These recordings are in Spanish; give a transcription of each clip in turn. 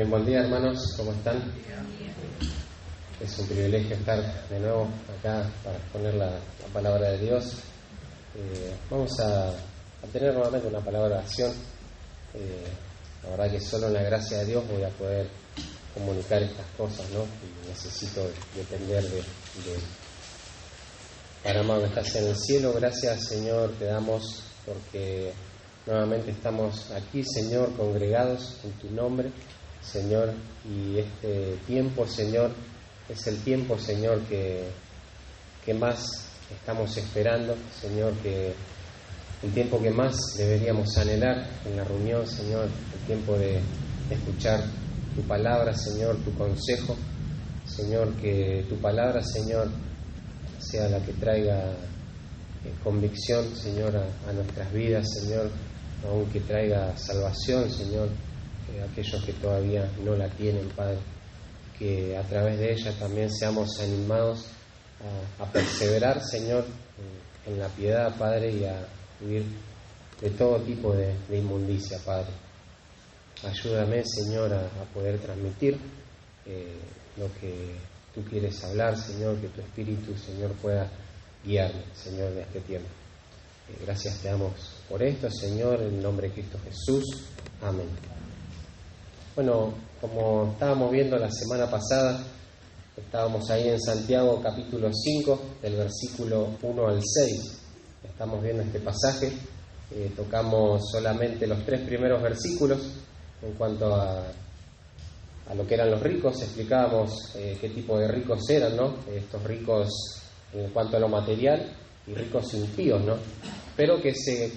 Buen día, hermanos, ¿cómo están? Es un privilegio estar de nuevo acá para exponer la palabra de Dios. Vamos a tener nuevamente una palabra de acción. La verdad que solo en la gracia de Dios voy a poder comunicar estas cosas, ¿no? Y necesito depender de Él. Padre amado que estás en el cielo, gracias, Señor, te damos porque nuevamente estamos aquí, Señor, congregados en tu nombre, Señor, y este tiempo, Señor, es el tiempo, Señor, que más estamos esperando, Señor, que el tiempo que más deberíamos anhelar en la reunión, Señor, el tiempo de escuchar tu palabra, Señor, tu consejo, Señor, que tu palabra, Señor, sea la que traiga convicción, Señor, a nuestras vidas, Señor, aunque traiga salvación, Señor, aquellos que todavía no la tienen, Padre, que a través de ella también seamos animados a perseverar, Señor, en la piedad, Padre, y a huir de todo tipo de inmundicia, Padre. Ayúdame, Señor, a poder transmitir lo que tú quieres hablar, Señor, que tu Espíritu, Señor, pueda guiarme, Señor, de este tiempo. Gracias te damos por esto, Señor, en el nombre de Cristo Jesús. Amén. Bueno, como estábamos viendo la semana pasada, estábamos ahí en Santiago capítulo 5, del versículo 1 al 6. Estamos viendo este pasaje, tocamos solamente los 3 primeros versículos en cuanto a lo que eran los ricos. Explicábamos qué tipo de ricos eran, ¿no? Estos ricos en cuanto a lo material y ricos impíos, ¿no? Pero que se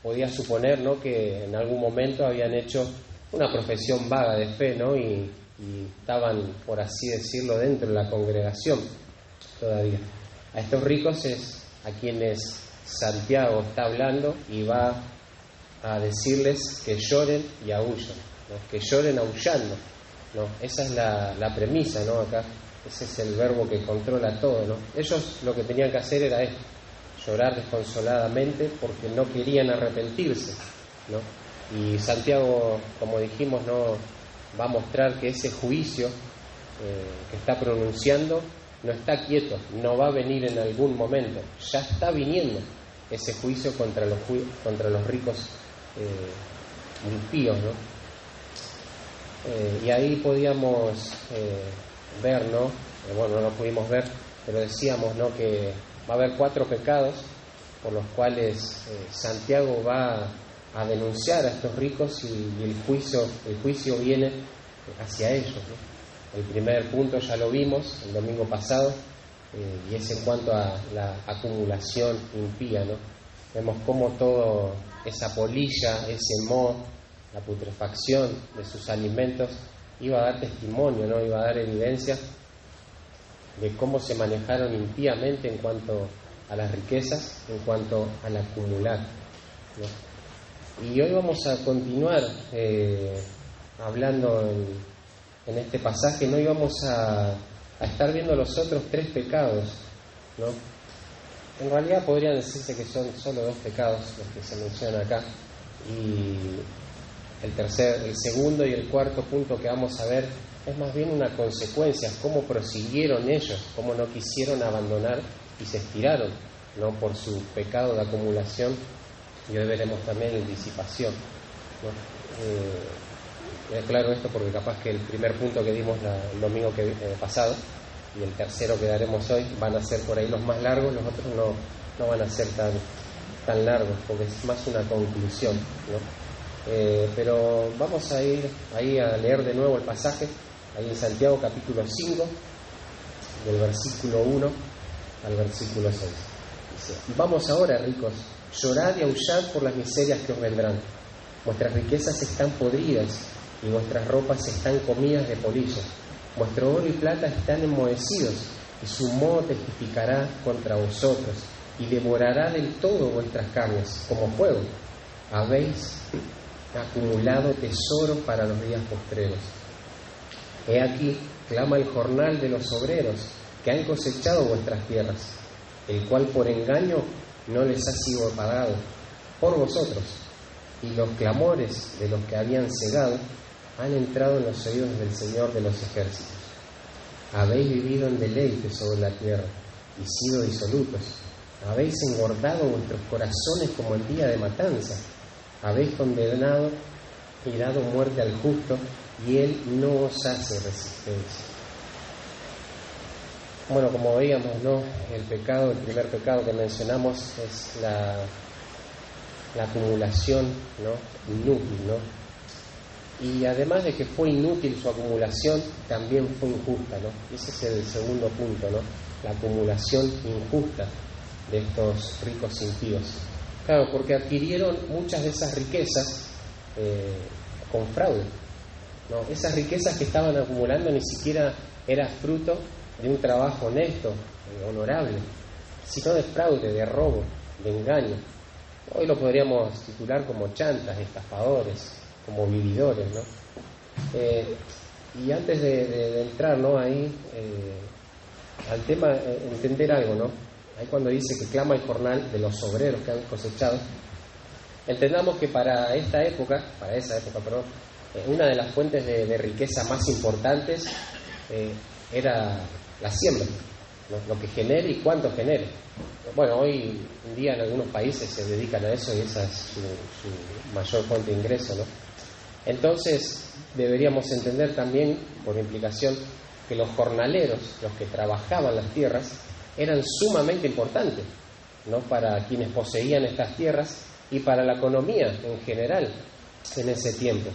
podía suponer, ¿no?, que en algún momento habían hecho una profesión vaga de fe, ¿no? Y estaban, por así decirlo, dentro de la congregación todavía. A estos ricos es a quienes Santiago está hablando y va a decirles que lloren y aúllen, ¿no? Que lloren aullando, ¿no? Esa es la premisa, ¿no? Acá ese es el verbo que controla todo, ¿no? Ellos lo que tenían que hacer era esto: llorar desconsoladamente porque no querían arrepentirse, ¿no? Y Santiago, como dijimos, no va a mostrar que ese juicio que está pronunciando no está quieto, no va a venir en algún momento, ya está viniendo ese juicio contra los ricos impíos, ¿no? Y ahí podíamos ver, ¿no? Bueno, no lo pudimos ver, pero decíamos, ¿no?, que va a haber 4 pecados por los cuales Santiago va a denunciar a estos ricos y el juicio viene hacia ellos, ¿no? El primer punto ya lo vimos el domingo pasado, y es en cuanto a la acumulación impía, ¿no? Vemos cómo toda esa polilla, ese moho, la putrefacción de sus alimentos iba a dar testimonio, ¿no? Iba a dar evidencia de cómo se manejaron impíamente en cuanto a las riquezas, en cuanto al acumular, ¿no? Y hoy vamos a continuar hablando en este pasaje, ¿no? Y vamos a estar viendo los otros 3 pecados, ¿no? En realidad podrían decirse que son solo 2 pecados los que se mencionan acá, y el segundo y el cuarto punto que vamos a ver es más bien una consecuencia, cómo prosiguieron ellos, cómo no quisieron abandonar y se estiraron, ¿no?, por su pecado de acumulación. Y hoy veremos también en disipación, ¿no? Claro esto porque capaz que el primer punto que dimos el domingo pasado y el tercero que daremos hoy van a ser por ahí los más largos, los otros no van a ser tan largos porque es más una conclusión, ¿no? Pero vamos a ir ahí a leer de nuevo el pasaje, ahí en Santiago capítulo 5, del versículo 1 al versículo 6. Dice: vamos ahora, ricos, llorad y aullad por las miserias que os vendrán. Vuestras riquezas están podridas y vuestras ropas están comidas de polillas. Vuestro oro y plata están enmohecidos, y su moho testificará contra vosotros y devorará del todo vuestras carnes como fuego. Habéis acumulado tesoro para los días postreros. He aquí, clama el jornal de los obreros que han cosechado vuestras tierras, el cual por engaño no les ha sido pagado por vosotros, y los clamores de los que habían cegado han entrado en los oídos del Señor de los ejércitos. Habéis vivido en deleite sobre la tierra y sido disolutos. Habéis engordado vuestros corazones como el día de matanza. Habéis condenado y dado muerte al justo, y él no os hace resistencia. Bueno, como veíamos, ¿no? El primer pecado que mencionamos es la acumulación, ¿no? Inútil, ¿no? Y además de que fue inútil su acumulación, también fue injusta, ¿no? Ese es el segundo punto, ¿no? La acumulación injusta de estos ricos impíos. Claro, porque adquirieron muchas de esas riquezas con fraude, ¿no? Esas riquezas que estaban acumulando ni siquiera era fruto de un trabajo honesto, honorable, sino de fraude, de robo, de engaño. Hoy lo podríamos titular como chantas, estafadores, como vividores, ¿no? Y antes de entrar, ¿no? Ahí al tema, entender algo, ¿no? Ahí cuando dice que clama el jornal de los obreros que han cosechado, entendamos que para esa época, una de las fuentes de riqueza más importantes era la siembra, ¿no? Lo que genere y cuánto genere. Bueno, hoy en día en algunos países se dedican a eso y esa es su mayor fuente de ingreso, ¿no? Entonces deberíamos entender también, por implicación, que los jornaleros, los que trabajaban las tierras, eran sumamente importantes, ¿no? Para quienes poseían estas tierras y para la economía en general en ese tiempo.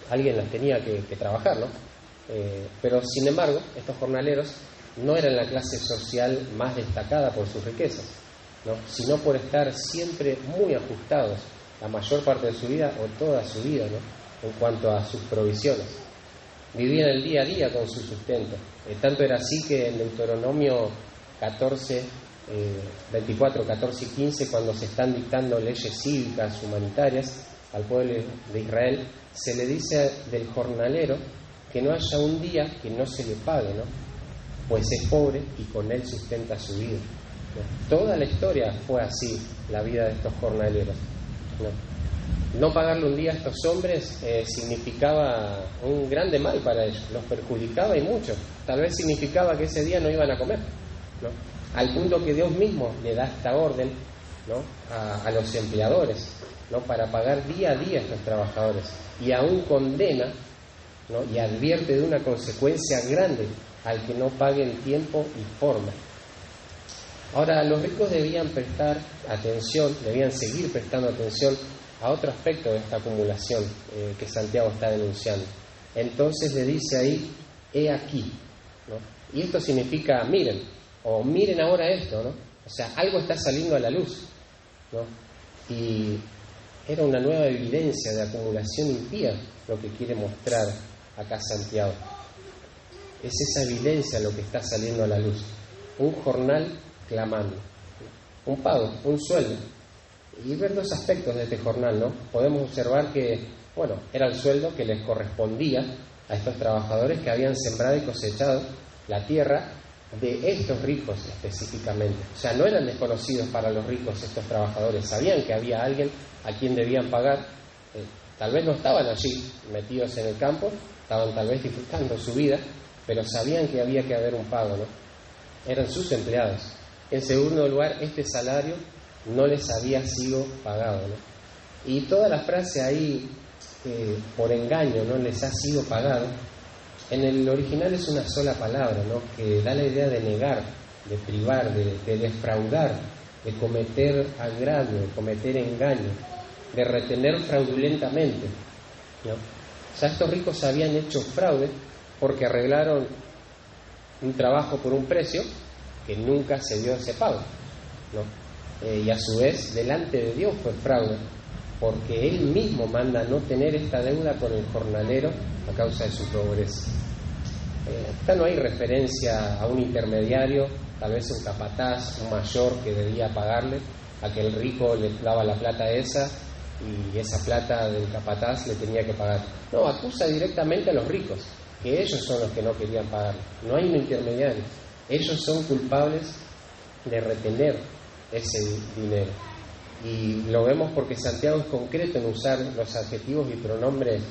Alguien las tenía que trabajar, ¿no? Pero sin embargo, estos jornaleros no eran la clase social más destacada por sus riquezas, ¿no? Sino por estar siempre muy ajustados la mayor parte de su vida o toda su vida, ¿no? En cuanto a sus provisiones. Vivían el día a día con su sustento. Tanto era así que en Deuteronomio 24, 14 y 15, cuando se están dictando leyes cívicas, humanitarias al pueblo de Israel, se le dice del jornalero que no haya un día que no se le pague, ¿no? Pues es pobre y con él sustenta su vida, ¿no? Toda la historia fue así, la vida de estos jornaleros, ¿no? No pagarle un día a estos hombres significaba un grande mal para ellos, los perjudicaba y mucho. Tal vez significaba que ese día no iban a comer, ¿no? Al punto que Dios mismo le da esta orden, ¿no? a los empleadores, ¿no? Para pagar día a día a estos trabajadores, y aún condena, ¿no? Y advierte de una consecuencia grande al que no pague en tiempo y forma. Ahora, los ricos debían prestar atención, debían seguir prestando atención a otro aspecto de esta acumulación que Santiago está denunciando. Entonces le dice ahí, he aquí, ¿no? Y esto significa miren, o miren ahora esto, ¿no? O sea, algo está saliendo a la luz, ¿no? Y era una nueva evidencia de acumulación impía lo que quiere mostrar acá Santiago. Es esa evidencia lo que está saliendo a la luz. Un jornal clamando, un pago, un sueldo. Y ver dos aspectos de este jornal, ¿no? Podemos observar que, bueno, era el sueldo que les correspondía a estos trabajadores que habían sembrado y cosechado la tierra de estos ricos específicamente. O sea, no eran desconocidos para los ricos estos trabajadores, sabían que había alguien a quien debían pagar. Tal vez no estaban allí metidos en el campo, estaban tal vez disfrutando su vida, pero sabían que había que haber un pago, ¿no? Eran sus empleados. En segundo lugar, este salario no les había sido pagado, ¿no? Y toda la frase ahí, por engaño, no les ha sido pagado, en el original es una sola palabra, ¿no? Que da la idea de negar, de privar, de defraudar, de cometer agravio, de cometer engaño, de retener fraudulentamente, ¿no? O sea, estos ricos habían hecho fraude porque arreglaron un trabajo por un precio que nunca se dio ese pago, ¿no? Y a su vez delante de Dios fue fraude porque Él mismo manda no tener esta deuda con el jornalero a causa de su pobreza. Acá no hay referencia a un intermediario, tal vez un capataz, un mayor que debía pagarle, a que el rico le daba la plata esa y esa plata del capataz le tenía que pagar. No, acusa directamente a los ricos, que ellos son los que no querían pagar. No hay un intermediario. Ellos son culpables de retener ese dinero. Y lo vemos porque Santiago es concreto en usar los adjetivos y pronombres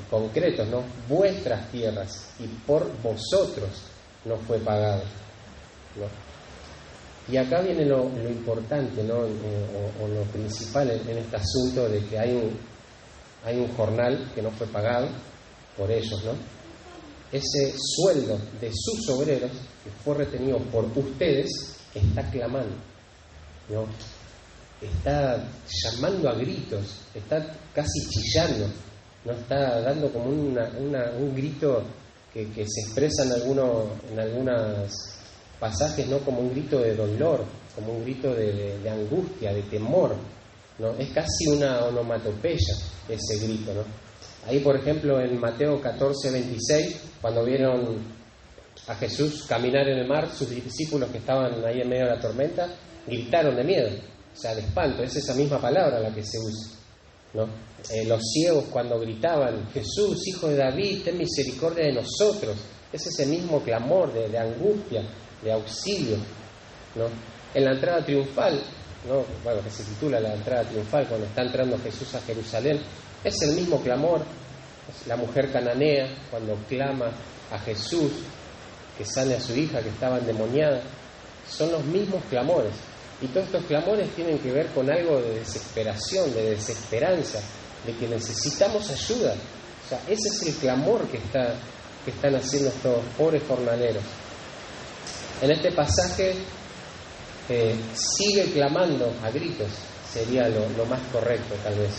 concretos, ¿no? Vuestras tierras, y por vosotros no fue pagado, ¿no? Y acá viene lo importante, ¿no? O lo principal en este asunto de que hay un jornal que no fue pagado por ellos, ¿no? Ese sueldo de sus obreros que fue retenido por ustedes está clamando, ¿no? Está llamando a gritos, está casi chillando, no está dando como un grito que se expresa en algunos pasajes, ¿no? Como un grito de dolor, como un grito de angustia, de temor, ¿no? Es casi una onomatopeya ese grito, ¿no? Ahí, por ejemplo, en Mateo 14:26, cuando vieron a Jesús caminar en el mar, sus discípulos que estaban ahí en medio de la tormenta gritaron de miedo, o sea, de espanto. Es esa misma palabra la que se usa, ¿no? Los ciegos, cuando gritaban: Jesús, hijo de David, ten misericordia de nosotros, es ese mismo clamor de angustia, de auxilio, ¿no? En la entrada triunfal, ¿no? Bueno, que se titula la entrada triunfal, cuando está entrando Jesús a Jerusalén, es el mismo clamor. La mujer cananea, cuando clama a Jesús que sane a su hija que estaba endemoniada, son los mismos clamores. Y todos estos clamores tienen que ver con algo de desesperación, de desesperanza, de que necesitamos ayuda. O sea, ese es el clamor que están haciendo estos pobres jornaleros. En este pasaje sigue clamando a gritos, sería lo más correcto tal vez.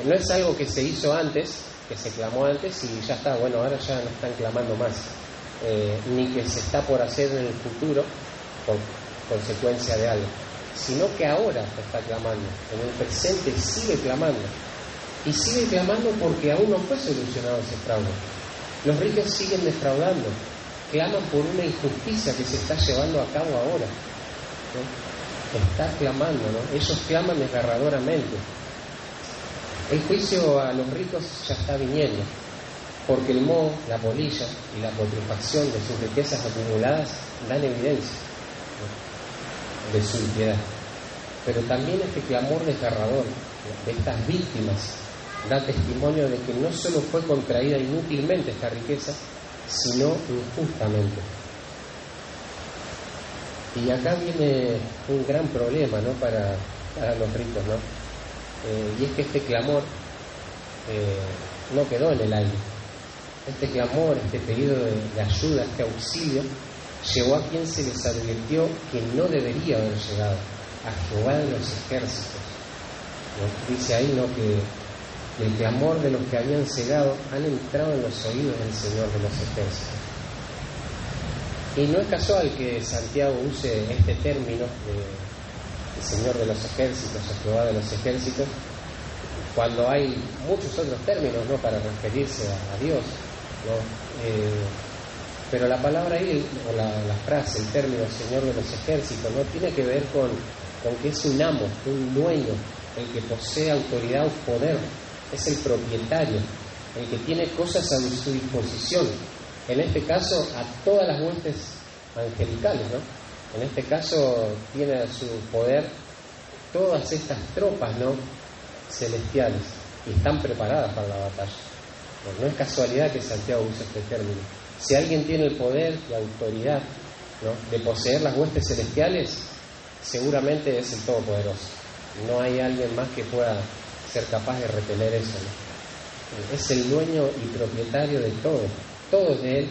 No es algo que se hizo antes, que se clamó antes y ya está, bueno, ahora ya no están clamando más, ni que se está por hacer en el futuro por consecuencia de algo, sino que ahora está clamando, en el presente sigue clamando, y sigue clamando porque aún no fue solucionado ese fraude. Los ricos siguen defraudando, claman por una injusticia que se está llevando a cabo ahora, ¿no? Está clamando, ¿no? Ellos claman desgarradoramente. El juicio a los ricos ya está viniendo, porque el moho, la polilla y la putrefacción de sus riquezas acumuladas dan evidencia, ¿no?, de su impiedad. Pero también este clamor desgarrador de estas víctimas da testimonio de que no solo fue contraída inútilmente esta riqueza, sino injustamente. Y acá viene un gran problema, ¿no?, para los ricos, ¿no? Y es que este clamor no quedó en el aire. Este clamor, este pedido de ayuda, este auxilio, llegó a quien se les advirtió que no debería haber llegado, a Jehová de los ejércitos, ¿no? Dice ahí, ¿no?, que el clamor de los que habían cegado han entrado en los oídos del Señor de los ejércitos. Y no es casual que Santiago use este término de Señor de los ejércitos, o Jehová de los ejércitos, cuando hay muchos otros términos, ¿no?, para referirse a Dios, ¿no? Pero la palabra ahí, o la frase, el término Señor de los ejércitos, no tiene que ver con que es un amo, un dueño, el que posee autoridad o poder, es el propietario, el que tiene cosas a su disposición, en este caso a todas las huestes angelicales, ¿no? En este caso tiene a su poder todas estas tropas, ¿no?, celestiales, y están preparadas para la batalla. No es casualidad que Santiago use este término. Si alguien tiene el poder y autoridad, ¿no?, de poseer las huestes celestiales, seguramente es el Todopoderoso. No hay alguien más que pueda ser capaz de retener eso, ¿no? Es el dueño y propietario de todo. Todo es de Él,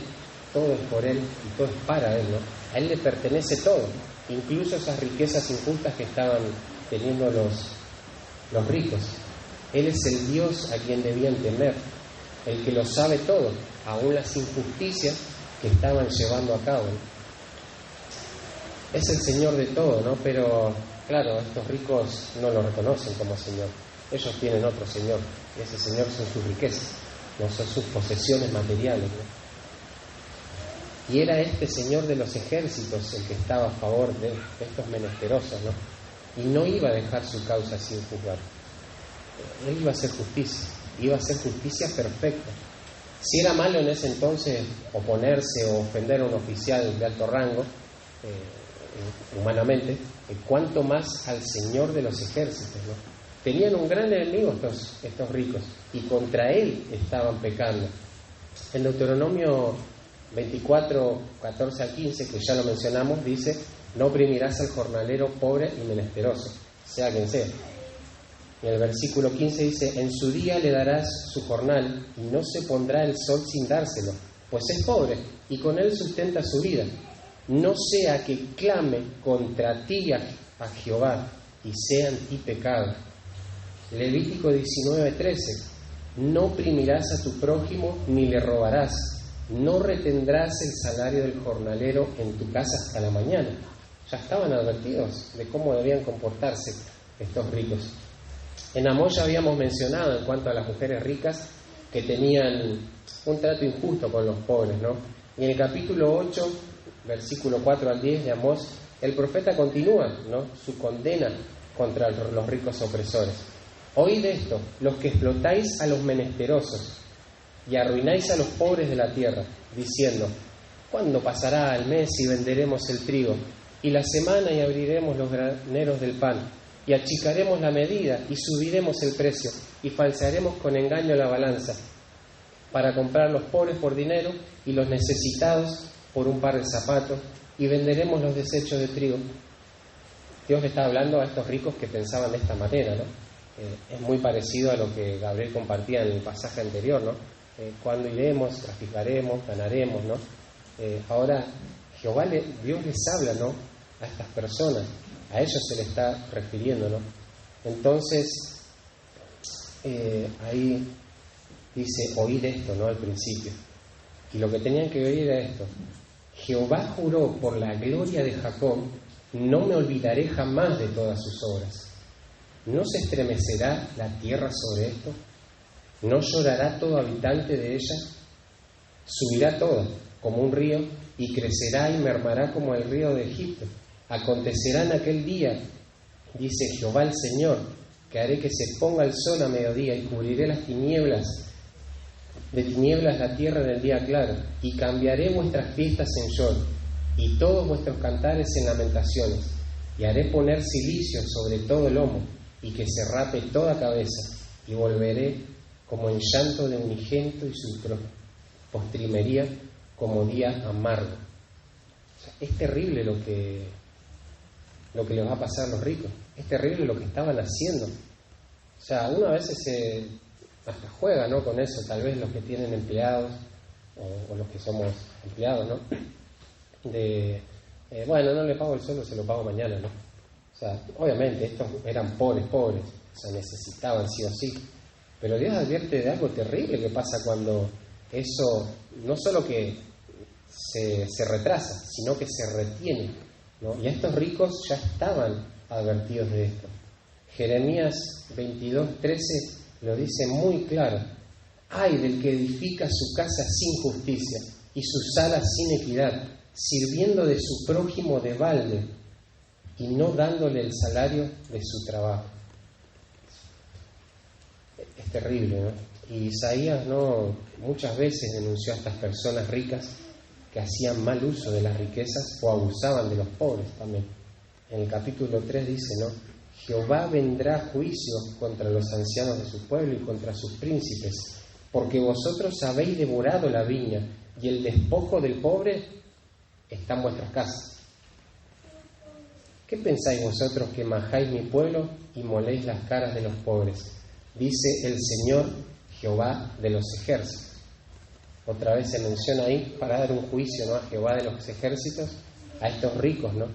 todo es por Él y todo es para Él, ¿no? A Él le pertenece todo, incluso esas riquezas injustas que estaban teniendo los ricos. Él es el Dios a quien debían temer, el que lo sabe todo, aún las injusticias que estaban llevando a cabo, ¿no? Es el Señor de todo, ¿no? Pero, claro, estos ricos no lo reconocen como Señor. Ellos tienen otro Señor, y ese Señor son sus riquezas, no son sus posesiones materiales, ¿no? Y era este Señor de los ejércitos el que estaba a favor de estos menesterosos, ¿no? Y no iba a dejar su causa sin juzgar. Él iba a hacer justicia perfecta. Si era malo en ese entonces oponerse o ofender a un oficial de alto rango, humanamente, cuanto más al Señor de los ejércitos, ¿no? tenían un gran enemigo estos ricos, y contra él estaban pecando. En Deuteronomio 24, 14 al 15, que ya lo mencionamos, dice: no oprimirás al jornalero pobre y menesteroso, sea quien sea. Y en el versículo 15 dice: en su día le darás su jornal, y no se pondrá el sol sin dárselo, pues es pobre, y con él sustenta su vida. No sea que clame contra ti a Jehová, y sea en ti pecado. Levítico 19:13: no oprimirás a tu prójimo, ni le robarás. No retendrás el salario del jornalero en tu casa hasta la mañana. Ya estaban advertidos de cómo debían comportarse estos ricos. En Amós ya habíamos mencionado, en cuanto a las mujeres ricas, que tenían un trato injusto con los pobres, ¿no? Y en el capítulo 8, versículo 4 al 10 de Amós, el profeta continúa, ¿no?, su condena contra los ricos opresores. Oíd esto, los que explotáis a los menesterosos y arruináis a los pobres de la tierra, diciendo: ¿cuándo pasará el mes y venderemos el trigo, y la semana y abriremos los graneros del pan, y achicaremos la medida y subiremos el precio, y falsearemos con engaño la balanza, para comprar los pobres por dinero y los necesitados por un par de zapatos, y venderemos los desechos de trigo? Dios le está hablando a estos ricos que pensaban de esta manera, ¿no? Es muy parecido a lo que Gabriel compartía en el pasaje anterior, ¿no? Cuando iremos, traficaremos, ganaremos, ¿no? Ahora Dios les habla, ¿no?, a estas personas, a ellos se les está refiriendo, ¿no? Entonces, ahí dice: oíd esto, ¿no?, al principio. Y lo que tenían que oír era esto: Jehová juró por la gloria de Jacob, no me olvidaré jamás de todas sus obras. ¿No se estremecerá la tierra sobre esto? ¿No llorará todo habitante de ella? Subirá toda como un río, y crecerá y mermará como el río de Egipto. Acontecerá en aquel día, dice Jehová el Señor, que haré que se ponga el sol a mediodía, y cubriré las tinieblas de tinieblas la tierra en el día claro, y cambiaré vuestras fiestas en lloro, y todos vuestros cantares en lamentaciones, y haré poner cilicio sobre todo el lomo, y que se rape toda cabeza, y volveré como en llanto de unigénito, y su postrimería como día amargo. O sea, es terrible lo que les va a pasar a los ricos, es terrible lo que estaban haciendo. O sea, uno a veces hasta juega, ¿no?, con eso, tal vez los que tienen empleados o los que somos empleados, ¿no?, bueno, no le pago el sueldo, se lo pago mañana, ¿no? O sea, obviamente estos eran pobres, o sea, necesitaban sí o sí, pero Dios advierte de algo terrible que pasa cuando eso no solo que se retrasa, sino que se retiene, ¿no? Y a estos ricos ya estaban advertidos de esto. Jeremías 22:13 lo dice muy claro: ay del que edifica su casa sin justicia y sus salas sin equidad, sirviendo de su prójimo de balde y no dándole el salario de su trabajo. Es terrible, ¿no? Y Isaías, ¿no?, muchas veces denunció a estas personas ricas que hacían mal uso de las riquezas o abusaban de los pobres también. En el capítulo 3 dice, ¿no?: Jehová vendrá a juicio contra los ancianos de su pueblo y contra sus príncipes, porque vosotros habéis devorado la viña, y el despojo del pobre está en vuestras casas. ¿Qué pensáis vosotros que majáis mi pueblo y moléis las caras de los pobres? Dice el Señor Jehová de los ejércitos. Otra vez se menciona ahí para dar un juicio, ¿no?, a Jehová de los ejércitos, a estos ricos, ¿no?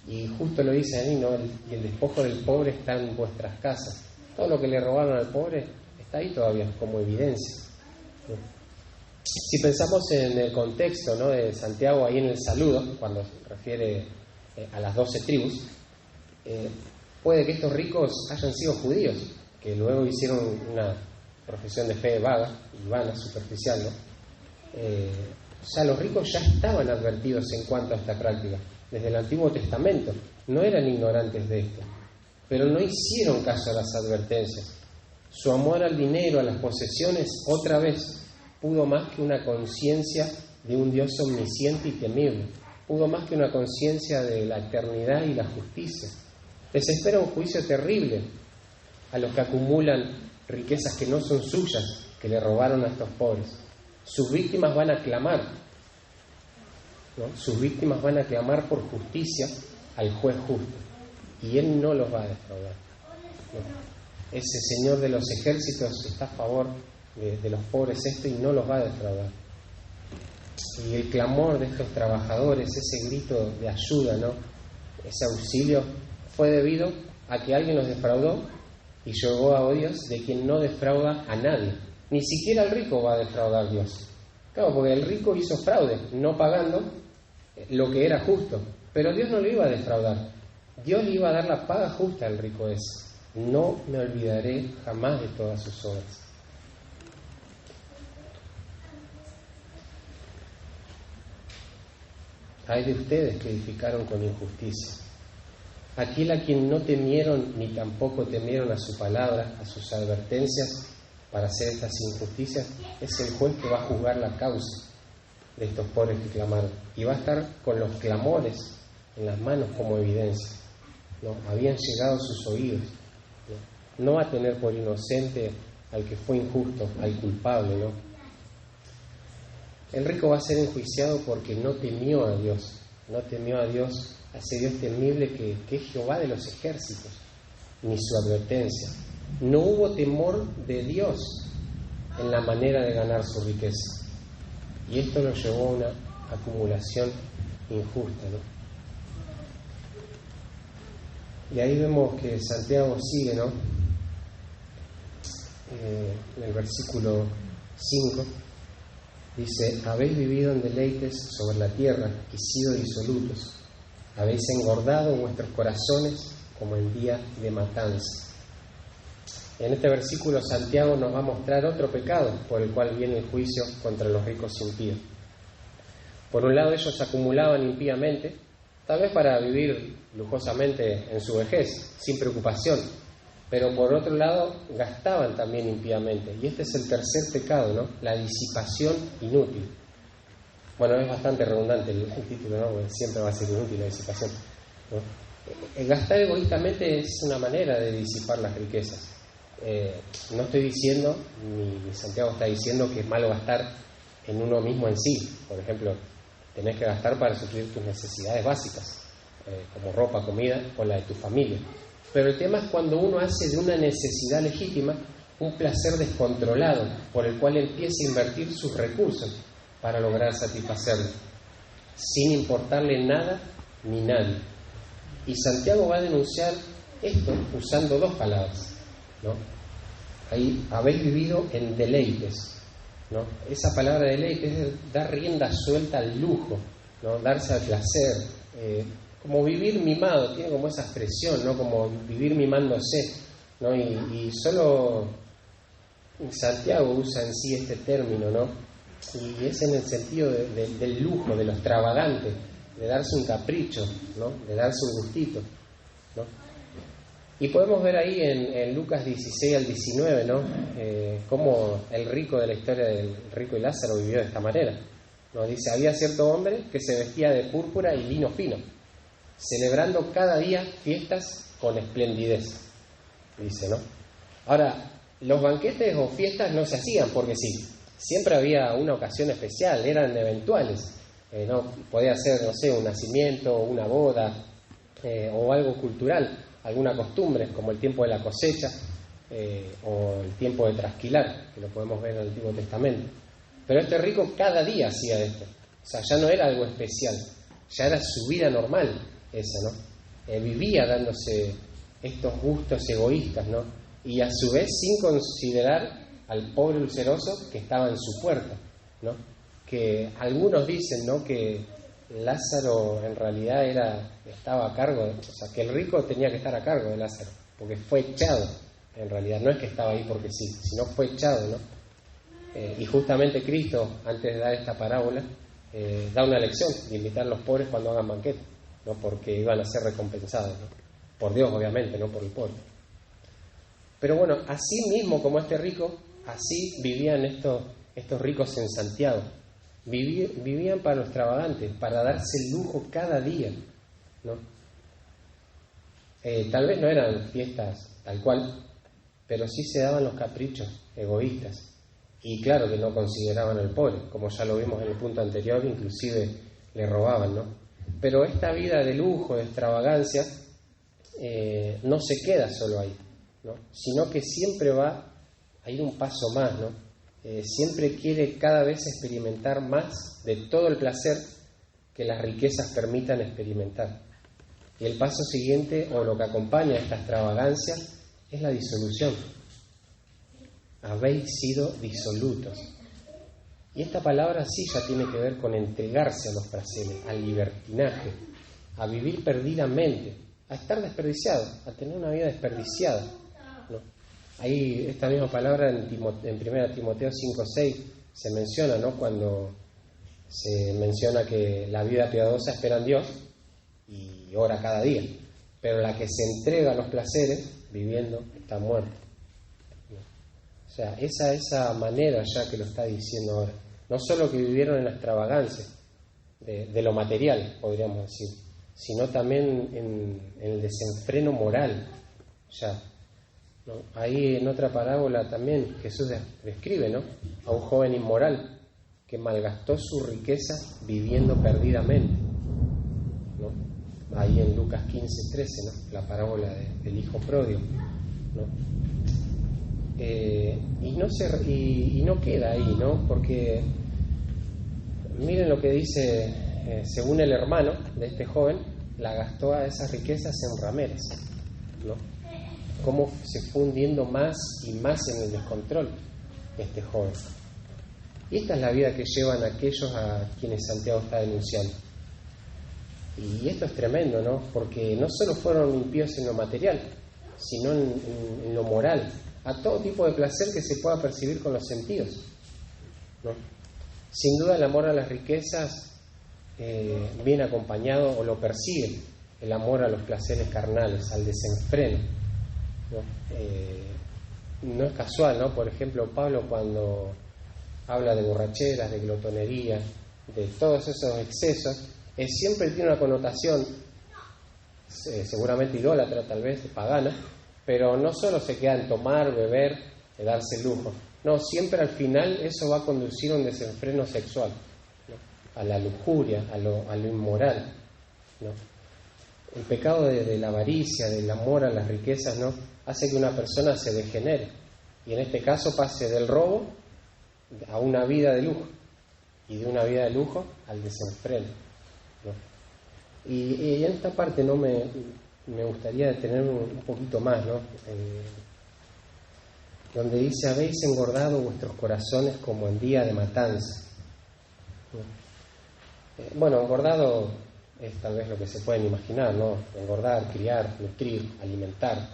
Y justo lo dice ahí, ¿no?, y el despojo del pobre está en vuestras casas. Todo lo que le robaron al pobre está ahí todavía como evidencia, ¿no? Si pensamos en el contexto, ¿no?, de Santiago ahí en el saludo, cuando se refiere a las 12 tribus, puede que estos ricos hayan sido judíos, que luego hicieron una profesión de fe vaga y vana, superficial, ¿no? O sea, los ricos ya estaban advertidos en cuanto a esta práctica. Desde el Antiguo Testamento no eran ignorantes de esto, pero no hicieron caso a las advertencias. Su amor al dinero, a las posesiones, otra vez pudo más que una conciencia de un Dios omnisciente y temible, pudo más que una conciencia de la eternidad y la justicia. Les espera un juicio terrible. a los que acumulan riquezas que no son suyas, que le robaron a estos pobres. Sus víctimas van a clamar, ¿no? Sus víctimas van a clamar por justicia al juez justo, y Él no los va a defraudar, ¿no? Ese Señor de los ejércitos está a favor de los pobres y no los va a defraudar. Y el clamor de estos trabajadores, ese grito de ayuda, ¿no? Ese auxilio, fue debido a que alguien los defraudó y llegó a Dios, de quien no defrauda a nadie. Ni siquiera el rico va a defraudar a Dios. Claro, porque el rico hizo fraude, no pagando lo que era justo. Pero Dios no le iba a defraudar. Dios le iba a dar la paga justa al rico ese. No me olvidaré jamás de todas sus obras. Hay de ustedes que edificaron con injusticia. Aquel a quien no temieron ni tampoco temieron a su palabra, a sus advertencias para hacer estas injusticias, es el juez que va a juzgar la causa de estos pobres que clamaron. Y va a estar con los clamores en las manos como evidencia, ¿no? Habían llegado a sus oídos, ¿no? No va a tener por inocente al que fue injusto, al culpable, ¿no? El rico va a ser enjuiciado porque no temió a Dios, a ese Dios temible que es Jehová de los ejércitos, ni su advertencia. No hubo temor de Dios en la manera de ganar su riqueza. Y esto lo llevó a una acumulación injusta, ¿no? Y ahí vemos que Santiago sigue, ¿no? En el versículo 5. Dice: habéis vivido en deleites sobre la tierra y sido disolutos. Habéis engordado vuestros corazones como en día de matanza. En este versículo Santiago nos va a mostrar otro pecado por el cual viene el juicio contra los ricos impíos. Por un lado, ellos acumulaban impíamente, tal vez para vivir lujosamente en su vejez, sin preocupación, pero por otro lado gastaban también impíamente. Y este es el tercer pecado, ¿no? La disipación inútil. Bueno, es bastante redundante el título, ¿no? Porque siempre va a ser inútil la disipación, ¿no? El gastar egoístamente es una manera de disipar las riquezas. No estoy diciendo, ni Santiago está diciendo que es malo gastar en uno mismo en sí. Por ejemplo, tenés que gastar para suplir tus necesidades básicas, como ropa, comida o la de tu familia. Pero el tema es cuando uno hace de una necesidad legítima un placer descontrolado por el cual empieza a invertir sus recursos para lograr satisfacerlo, sin importarle nada ni nadie. Y Santiago va a denunciar esto usando dos palabras, ¿no? Ahí, habéis vivido en deleites, ¿no? Esa palabra deleites es dar rienda suelta al lujo, ¿no? Darse al placer, como vivir mimado, tiene como esa expresión, ¿no? Como vivir mimándose, ¿no? Y solo Santiago usa en sí este término, ¿no? Y es en el sentido del lujo, de lo extravagante, de darse un capricho, ¿no? De darse un gustito, ¿no? Y podemos ver ahí en Lucas 16 al 19, ¿no? Cómo el rico de la historia del rico y Lázaro vivió de esta manera, ¿no? Dice: había cierto hombre que se vestía de púrpura y lino fino, celebrando cada día fiestas con esplendidez, dice, ¿no? Ahora, los banquetes o fiestas no se hacían porque sí, siempre había una ocasión especial, eran eventuales, ¿no? Podía ser, no sé, un nacimiento, una boda, o algo cultural, alguna costumbre, como el tiempo de la cosecha, o el tiempo de trasquilar, que lo podemos ver en el Antiguo Testamento. Pero este rico cada día hacía esto, o sea, ya no era algo especial, ya era su vida normal esa, ¿no? Vivía dándose estos gustos egoístas, ¿no? Y a su vez sin considerar al pobre ulceroso que estaba en su puerta, ¿no? Que algunos dicen, ¿no?, que Lázaro en realidad estaba a cargo, o sea, que el rico tenía que estar a cargo de Lázaro, porque fue echado, en realidad, no es que estaba ahí porque sí, sino fue echado, ¿no? Y justamente Cristo, antes de dar esta parábola, da una lección de invitar a los pobres cuando hagan banquete, ¿no? Porque iban a ser recompensados, ¿no? Por Dios, obviamente, no por el pobre. Pero bueno, así mismo como este rico, así vivían estos ricos en Santiago. Vivían para lo extravagante, para darse el lujo cada día, ¿no? Tal vez no eran fiestas tal cual, pero sí se daban los caprichos egoístas. Y claro que no consideraban al pobre, como ya lo vimos en el punto anterior, inclusive le robaban, ¿no? Pero esta vida de lujo, de extravagancia, no se queda solo ahí, ¿no? Sino que siempre va a ir un paso más, ¿no? Siempre quiere cada vez experimentar más de todo el placer que las riquezas permitan experimentar. Y el paso siguiente, o lo que acompaña a esta extravagancia, es la disolución. Habéis sido disolutos. Y esta palabra sí ya tiene que ver con entregarse a los placeres, al libertinaje, a vivir perdidamente, a estar desperdiciado, a tener una vida desperdiciada, ¿no? Ahí esta misma palabra en 1 Timoteo 5:6 se menciona, ¿no? Cuando se menciona que la vida piadosa espera en Dios y ora cada día, pero la que se entrega a los placeres viviendo está muerta. O sea, esa manera ya que lo está diciendo ahora. No solo que vivieron en la extravagancia de lo material, podríamos decir, sino también en el desenfreno moral. Ya, ¿no? Ahí en otra parábola también Jesús describe, ¿no?, a un joven inmoral que malgastó su riqueza viviendo perdidamente, ¿no? Ahí en Lucas 15:13, ¿no?, la parábola del hijo pródigo, ¿no? Y no queda ahí, ¿no? Porque miren lo que dice, según el hermano de este joven, la gastó a esas riquezas en rameras, ¿no? Cómo se fue hundiendo más y más en el descontrol este joven. Y esta es la vida que llevan aquellos a quienes Santiago está denunciando. Y esto es tremendo, ¿no? Porque no solo fueron impíos en lo material, sino en lo moral, a todo tipo de placer que se pueda percibir con los sentidos, ¿no? Sin duda el amor a las riquezas viene acompañado, o lo persigue, el amor a los placeres carnales, al desenfreno, ¿no? No es casual, ¿no? Por ejemplo, Pablo, cuando habla de borracheras, de glotonería, de todos esos excesos, siempre tiene una connotación seguramente idólatra, tal vez pagana, pero no solo se queda en tomar, beber, darse lujo. No, siempre al final eso va a conducir a un desenfreno sexual, ¿no?, a la lujuria, a lo inmoral, ¿no? El pecado de la avaricia, del amor a las riquezas, ¿no?, hace que una persona se degenere, y en este caso pase del robo a una vida de lujo, y de una vida de lujo al desenfreno, ¿no? Y en esta parte no me gustaría detener un poquito más, ¿no? Donde dice: habéis engordado vuestros corazones como en día de matanza. Bueno, engordado es tal vez lo que se pueden imaginar, ¿no? Engordar, criar, nutrir, alimentar,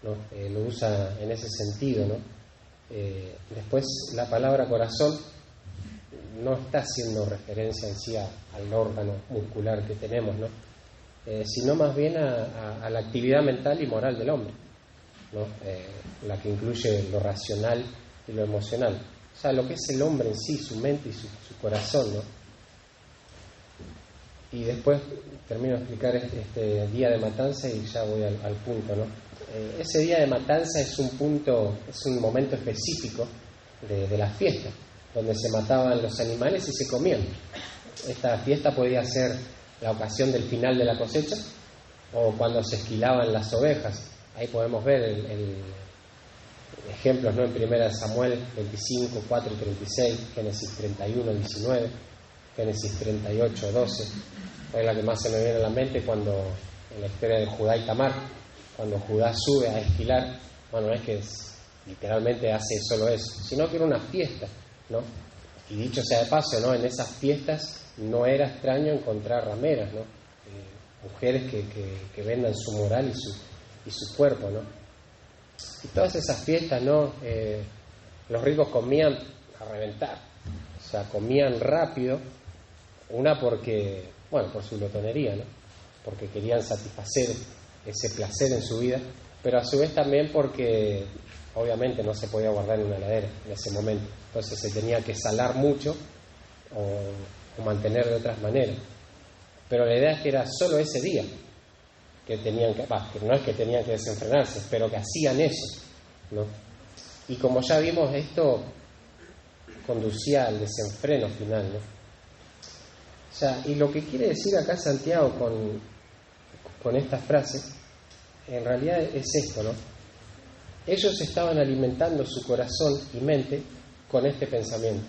¿no? Lo usa en ese sentido, ¿no? Después la palabra corazón no está haciendo referencia en sí al órgano muscular que tenemos, ¿no? Sino más bien a la actividad mental y moral del hombre, ¿no? La que incluye lo racional y lo emocional, o sea, lo que es el hombre en sí, su mente y su corazón, ¿no? Y después termino de explicar este día de matanza y ya voy al punto, ¿no? Ese día de matanza es un momento específico de la fiesta, donde se mataban los animales y se comían. Esta fiesta podía ser la ocasión del final de la cosecha, o cuando se esquilaban las ovejas. Ahí podemos ver el ejemplos, ¿no?, en 1 Samuel 25, 4 y 36, Génesis 31, 19, Génesis 38, 12. Es la que más se me viene a la mente cuando, en la historia de Judá y Tamar, cuando Judá sube a esquilar. Bueno, no es que literalmente hace solo eso, sino que era una fiesta, ¿no? Y dicho sea de paso, ¿no?, en esas fiestas no era extraño encontrar rameras, ¿no? Mujeres que vendan su moral y su cuerpo, ¿no? Y todas esas fiestas, ¿no? Los ricos comían a reventar, o sea, comían rápido, una porque, bueno, por su glotonería, ¿no?, porque querían satisfacer ese placer en su vida, pero a su vez también porque obviamente no se podía guardar en una heladera en ese momento, entonces se tenía que salar mucho o mantener de otras maneras. Pero la idea es que era solo ese día que tenían que no es que tenían que desenfrenarse, pero que hacían eso, ¿no? Y como ya vimos, esto conducía al desenfreno final, ¿no? O sea, y lo que quiere decir acá Santiago con esta frase, en realidad es esto, ¿no? Ellos estaban alimentando su corazón y mente con este pensamiento.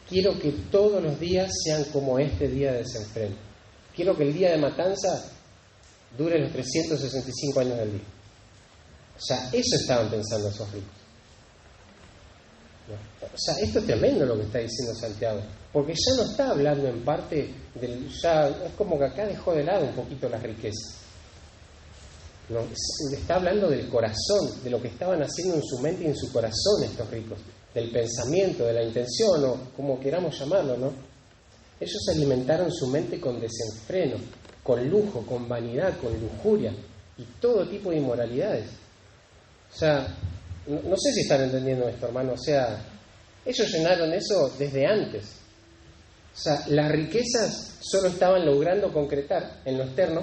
Quiero que todos los días sean como este día de desenfreno. Quiero que el día de matanza dure los 365 años del día. O sea, eso estaban pensando esos ricos. ¿No? O sea, esto es tremendo lo que está diciendo Santiago, porque ya no está hablando en parte ya es como que acá dejó de lado un poquito la riqueza. ¿No? Está hablando del corazón, de lo que estaban haciendo en su mente y en su corazón estos ricos, del pensamiento, de la intención, o como queramos llamarlo, ¿no? Ellos alimentaron su mente con desenfreno, con lujo, con vanidad, con lujuria y todo tipo de inmoralidades. O sea, no sé si están entendiendo esto, hermano. O sea, ellos llenaron eso desde antes. O sea, las riquezas solo estaban logrando concretar en lo externo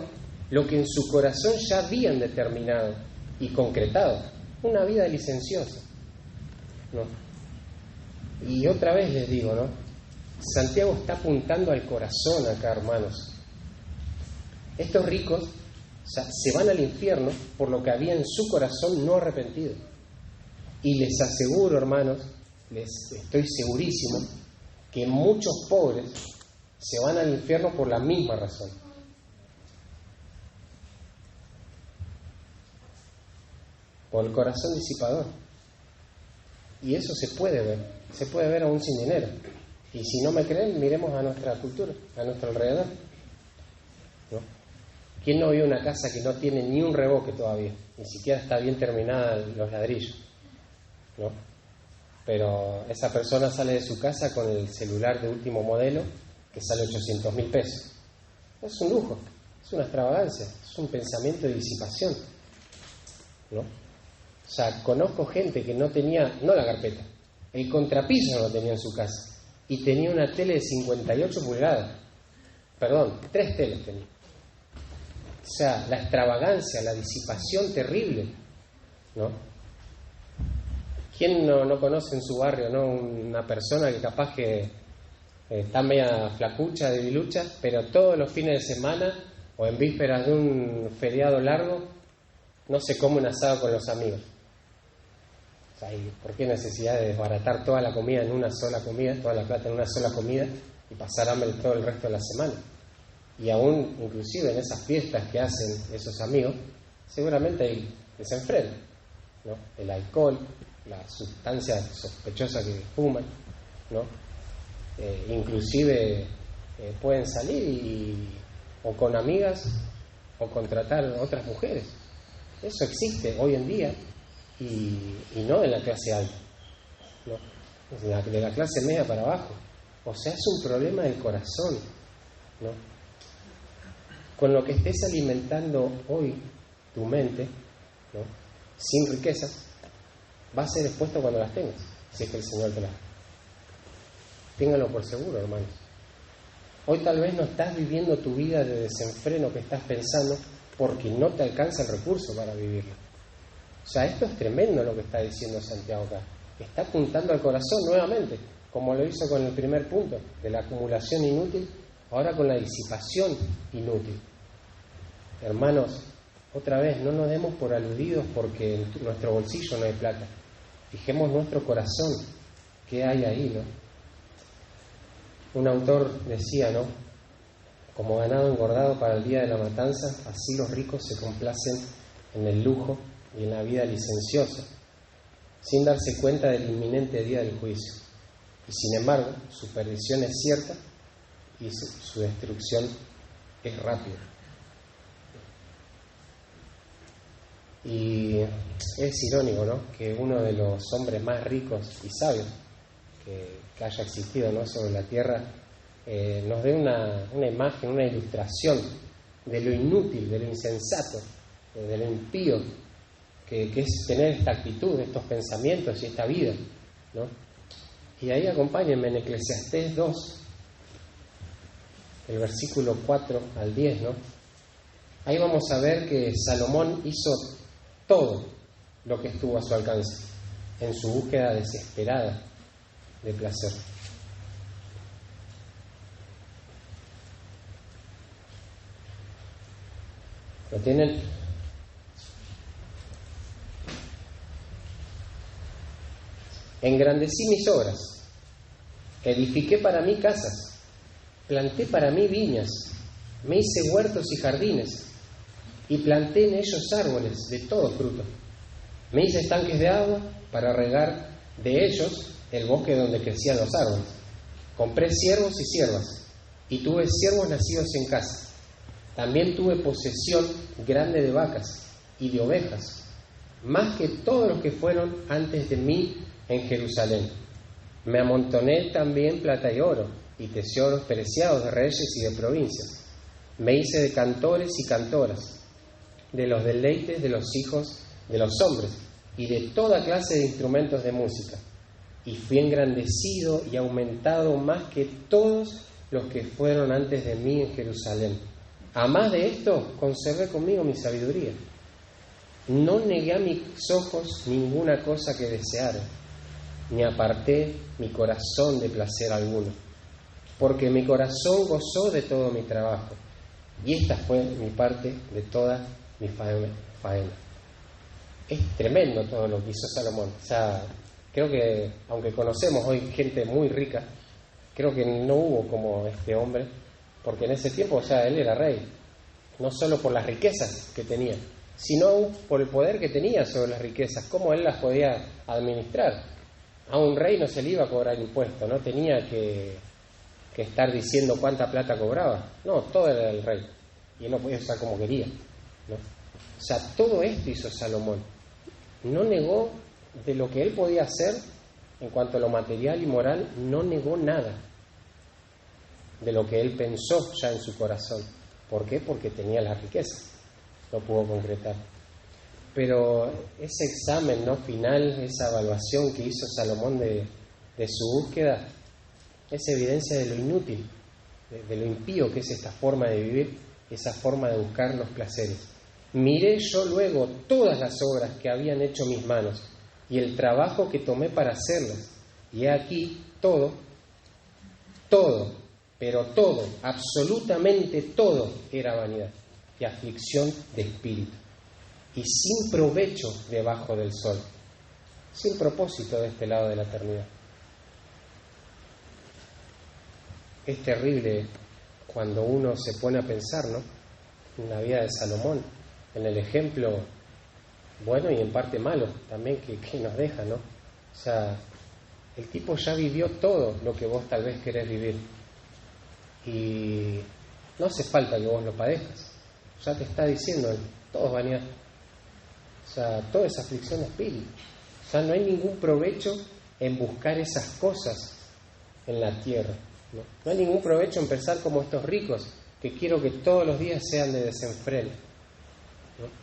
lo que en su corazón ya habían determinado y concretado: una vida licenciosa, ¿no? Y otra vez les digo, ¿no? Santiago está apuntando al corazón acá, hermanos. Estos ricos, o sea, se van al infierno por lo que había en su corazón no arrepentido. Y les aseguro, hermanos, les estoy segurísimo, que muchos pobres se van al infierno por la misma razón. Por el corazón disipador. Y eso se puede ver aún sin dinero. Y si no me creen, miremos a nuestra cultura, a nuestro alrededor, ¿no? ¿Quién no vio una casa que no tiene ni un revoque todavía? Ni siquiera está bien terminada los ladrillos, ¿no? Pero esa persona sale de su casa con el celular de último modelo que sale 800.000 pesos. Es un lujo, es una extravagancia, es un pensamiento de disipación, ¿no? O sea, conozco gente que no tenía, no la carpeta, el contrapiso no lo tenía en su casa y tenía una tele de 58 pulgadas. Perdón, 3 teles tenía. O sea, la extravagancia, la disipación terrible, ¿no? ¿Quién no conoce en su barrio, ¿no? Una persona que capaz que está media flacucha, debilucha, pero todos los fines de semana o en vísperas de un feriado largo no se come un asado con los amigos? O sea, ¿y por qué necesidad de desbaratar toda la comida en una sola comida, toda la plata en una sola comida y pasar hambre todo el resto de la semana? Y aún, inclusive en esas fiestas que hacen esos amigos, seguramente hay desenfreno, ¿no? El alcohol, la sustancia sospechosa que fuman, ¿no? Inclusive pueden salir o con amigas o contratar a otras mujeres. Eso existe hoy en día y no en la clase alta, ¿no? De la clase media para abajo. O sea, es un problema del corazón, ¿no? Con lo que estés alimentando hoy tu mente, ¿no? Sin riqueza, va a ser expuesto cuando las tengas, si es que el Señor te las da. Ténganlo por seguro, hermanos. Hoy tal vez no estás viviendo tu vida de desenfreno que estás pensando porque no te alcanza el recurso para vivirlo. O sea, esto es tremendo lo que está diciendo Santiago acá. Está apuntando al corazón nuevamente, como lo hizo con el primer punto, de la acumulación inútil, ahora con la disipación inútil. Hermanos, otra vez, no nos demos por aludidos porque en nuestro bolsillo no hay plata. Fijemos nuestro corazón, ¿qué hay ahí, no? Un autor decía, ¿no? Como ganado engordado para el día de la matanza, así los ricos se complacen en el lujo y en la vida licenciosa, sin darse cuenta del inminente día del juicio. Y sin embargo, su perdición es cierta y su destrucción es rápida. Y es irónico, ¿no?, que uno de los hombres más ricos y sabios que haya existido, ¿no?, sobre la tierra, nos dé una imagen, una ilustración de lo inútil, de lo insensato, de lo impío que es tener esta actitud, estos pensamientos y esta vida, ¿no? Y ahí acompáñenme en Eclesiastés 2, el versículo 4 al 10, ¿no? Ahí vamos a ver que Salomón hizo todo lo que estuvo a su alcance en su búsqueda desesperada de placer. ¿Lo tienen? Engrandecí mis obras, edifiqué para mí casas, planté para mí viñas, me hice huertos y jardines, y planté en ellos árboles de todo fruto. Me hice estanques de agua para regar de ellos el bosque donde crecían los árboles. Compré siervos y siervas, y tuve siervos nacidos en casa. También tuve posesión grande de vacas y de ovejas, más que todos los que fueron antes de mí en Jerusalén. Me amontoné también plata y oro, y tesoros preciados de reyes y de provincias. Me hice de cantores y cantoras, de los deleites de los hijos de los hombres, y de toda clase de instrumentos de música. Y fui engrandecido y aumentado más que todos los que fueron antes de mí en Jerusalén. A más de esto, conservé conmigo mi sabiduría. No negué a mis ojos ninguna cosa que deseara, ni aparté mi corazón de placer alguno, porque mi corazón gozó de todo mi trabajo, y esta fue mi parte de toda mi faena. Es tremendo todo lo que hizo Salomón. O sea, creo que, aunque conocemos hoy gente muy rica, creo que no hubo como este hombre, porque en ese tiempo, o sea, él era rey, no solo por las riquezas que tenía, sino por el poder que tenía sobre las riquezas, cómo él las podía administrar. A un rey no se le iba a cobrar impuesto, no tenía que estar diciendo cuánta plata cobraba. No, todo era del rey, y él lo podía usar como quería, ¿no? O sea, todo esto hizo Salomón. No negó de lo que él podía hacer en cuanto a lo material y moral, no negó nada de lo que él pensó ya en su corazón. ¿Por qué? Porque tenía la riqueza, lo pudo concretar. Pero ese examen, ¿no?, final, esa evaluación que hizo Salomón de su búsqueda, es evidencia de lo inútil, de lo impío que es esta forma de vivir, esa forma de buscar los placeres. Miré yo luego todas las obras que habían hecho mis manos y el trabajo que tomé para hacerlas, y he aquí todo, pero todo, absolutamente todo era vanidad y aflicción de espíritu, y sin provecho debajo del sol, sin propósito de este lado de la eternidad. Es terrible cuando uno se pone a pensar, ¿no?, en la vida de Salomón, en el ejemplo bueno y en parte malo también que nos deja, ¿no? O sea, el tipo ya vivió todo lo que vos tal vez querés vivir, y no hace falta que vos lo padezcas. Ya te está diciendo, todo es vanidad. O sea, todo es aflicción de espíritu. O sea, no hay ningún provecho en buscar esas cosas en la tierra, ¿no? No hay ningún provecho en pensar como estos ricos, que quiero que todos los días sean de desenfreno, ¿no?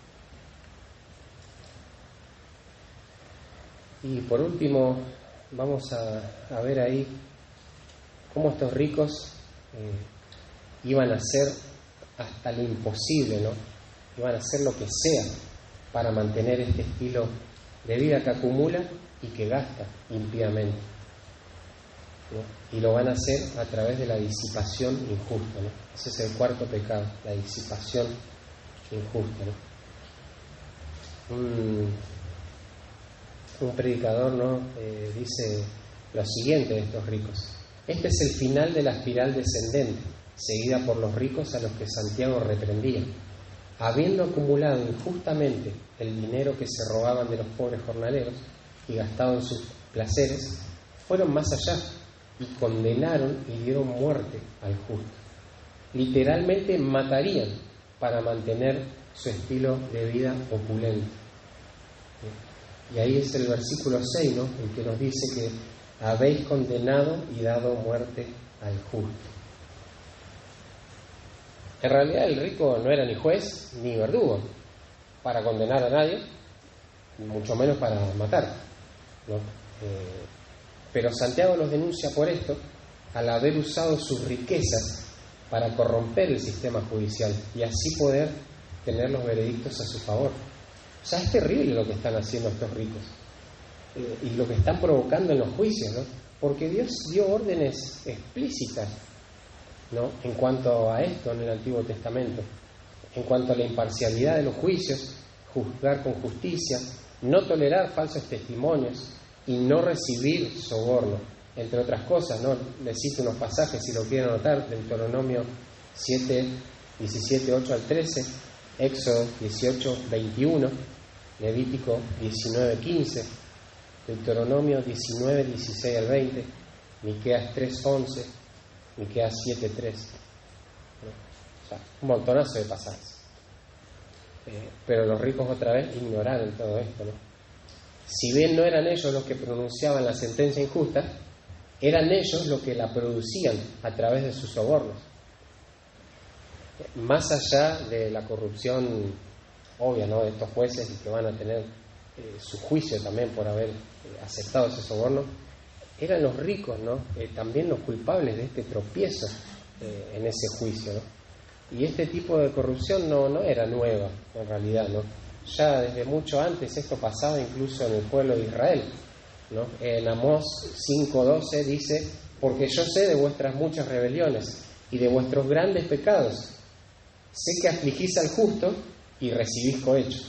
Y por último, vamos a ver ahí cómo estos ricos iban a hacer hasta lo imposible, ¿no? Iban a hacer lo que sea para mantener este estilo de vida que acumula y que gasta impíamente, ¿no? Y lo van a hacer a través de la disipación injusta, ¿no? Ese es el cuarto pecado, la disipación injusta, ¿no? Un predicador, ¿no?, dice lo siguiente de estos ricos: este es el final de la espiral descendente, seguida por los ricos a los que Santiago reprendía. Habiendo acumulado injustamente el dinero que se robaban de los pobres jornaleros y gastado en sus placeres, fueron más allá y condenaron y dieron muerte al justo. Literalmente matarían para mantener su estilo de vida opulento. Y ahí es el versículo 6, ¿no?, el que nos dice que habéis condenado y dado muerte al justo. En realidad el rico no era ni juez ni verdugo para condenar a nadie, mucho menos para matar, ¿no? Pero Santiago los denuncia por esto, al haber usado sus riquezas para corromper el sistema judicial y así poder tener los veredictos a su favor. O sea, es terrible lo que están haciendo estos ricos y lo que están provocando en los juicios, ¿no? Porque Dios dio órdenes explícitas, ¿no?, en cuanto a esto en el Antiguo Testamento, en cuanto a la imparcialidad de los juicios, juzgar con justicia, no tolerar falsos testimonios y no recibir soborno, entre otras cosas, ¿no? Les cito unos pasajes si lo quieren anotar: Deuteronomio 7, 17, 8 al 13, Éxodo 18, 21, Levítico 19, 15, Deuteronomio 19, 16 al 20, Miqueas 3, 11, Miqueas 7, 3. O sea, un montonazo de pasajes. Pero los ricos otra vez ignoraron todo esto, ¿no? Si bien no eran ellos los que pronunciaban la sentencia injusta, eran ellos los que la producían a través de sus sobornos. Más allá de la corrupción obvia, ¿no?, de estos jueces, y que van a tener su juicio también por haber aceptado ese soborno, eran los ricos, ¿no?, también los culpables de este tropiezo en ese juicio, ¿no? Y este tipo de corrupción no era nueva, en realidad, ¿no? Ya desde mucho antes esto pasaba incluso en el pueblo de Israel, ¿no? En Amós 5:12 dice: porque yo sé de vuestras muchas rebeliones y de vuestros grandes pecados. Sé que afligís al justo y recibís cohecho,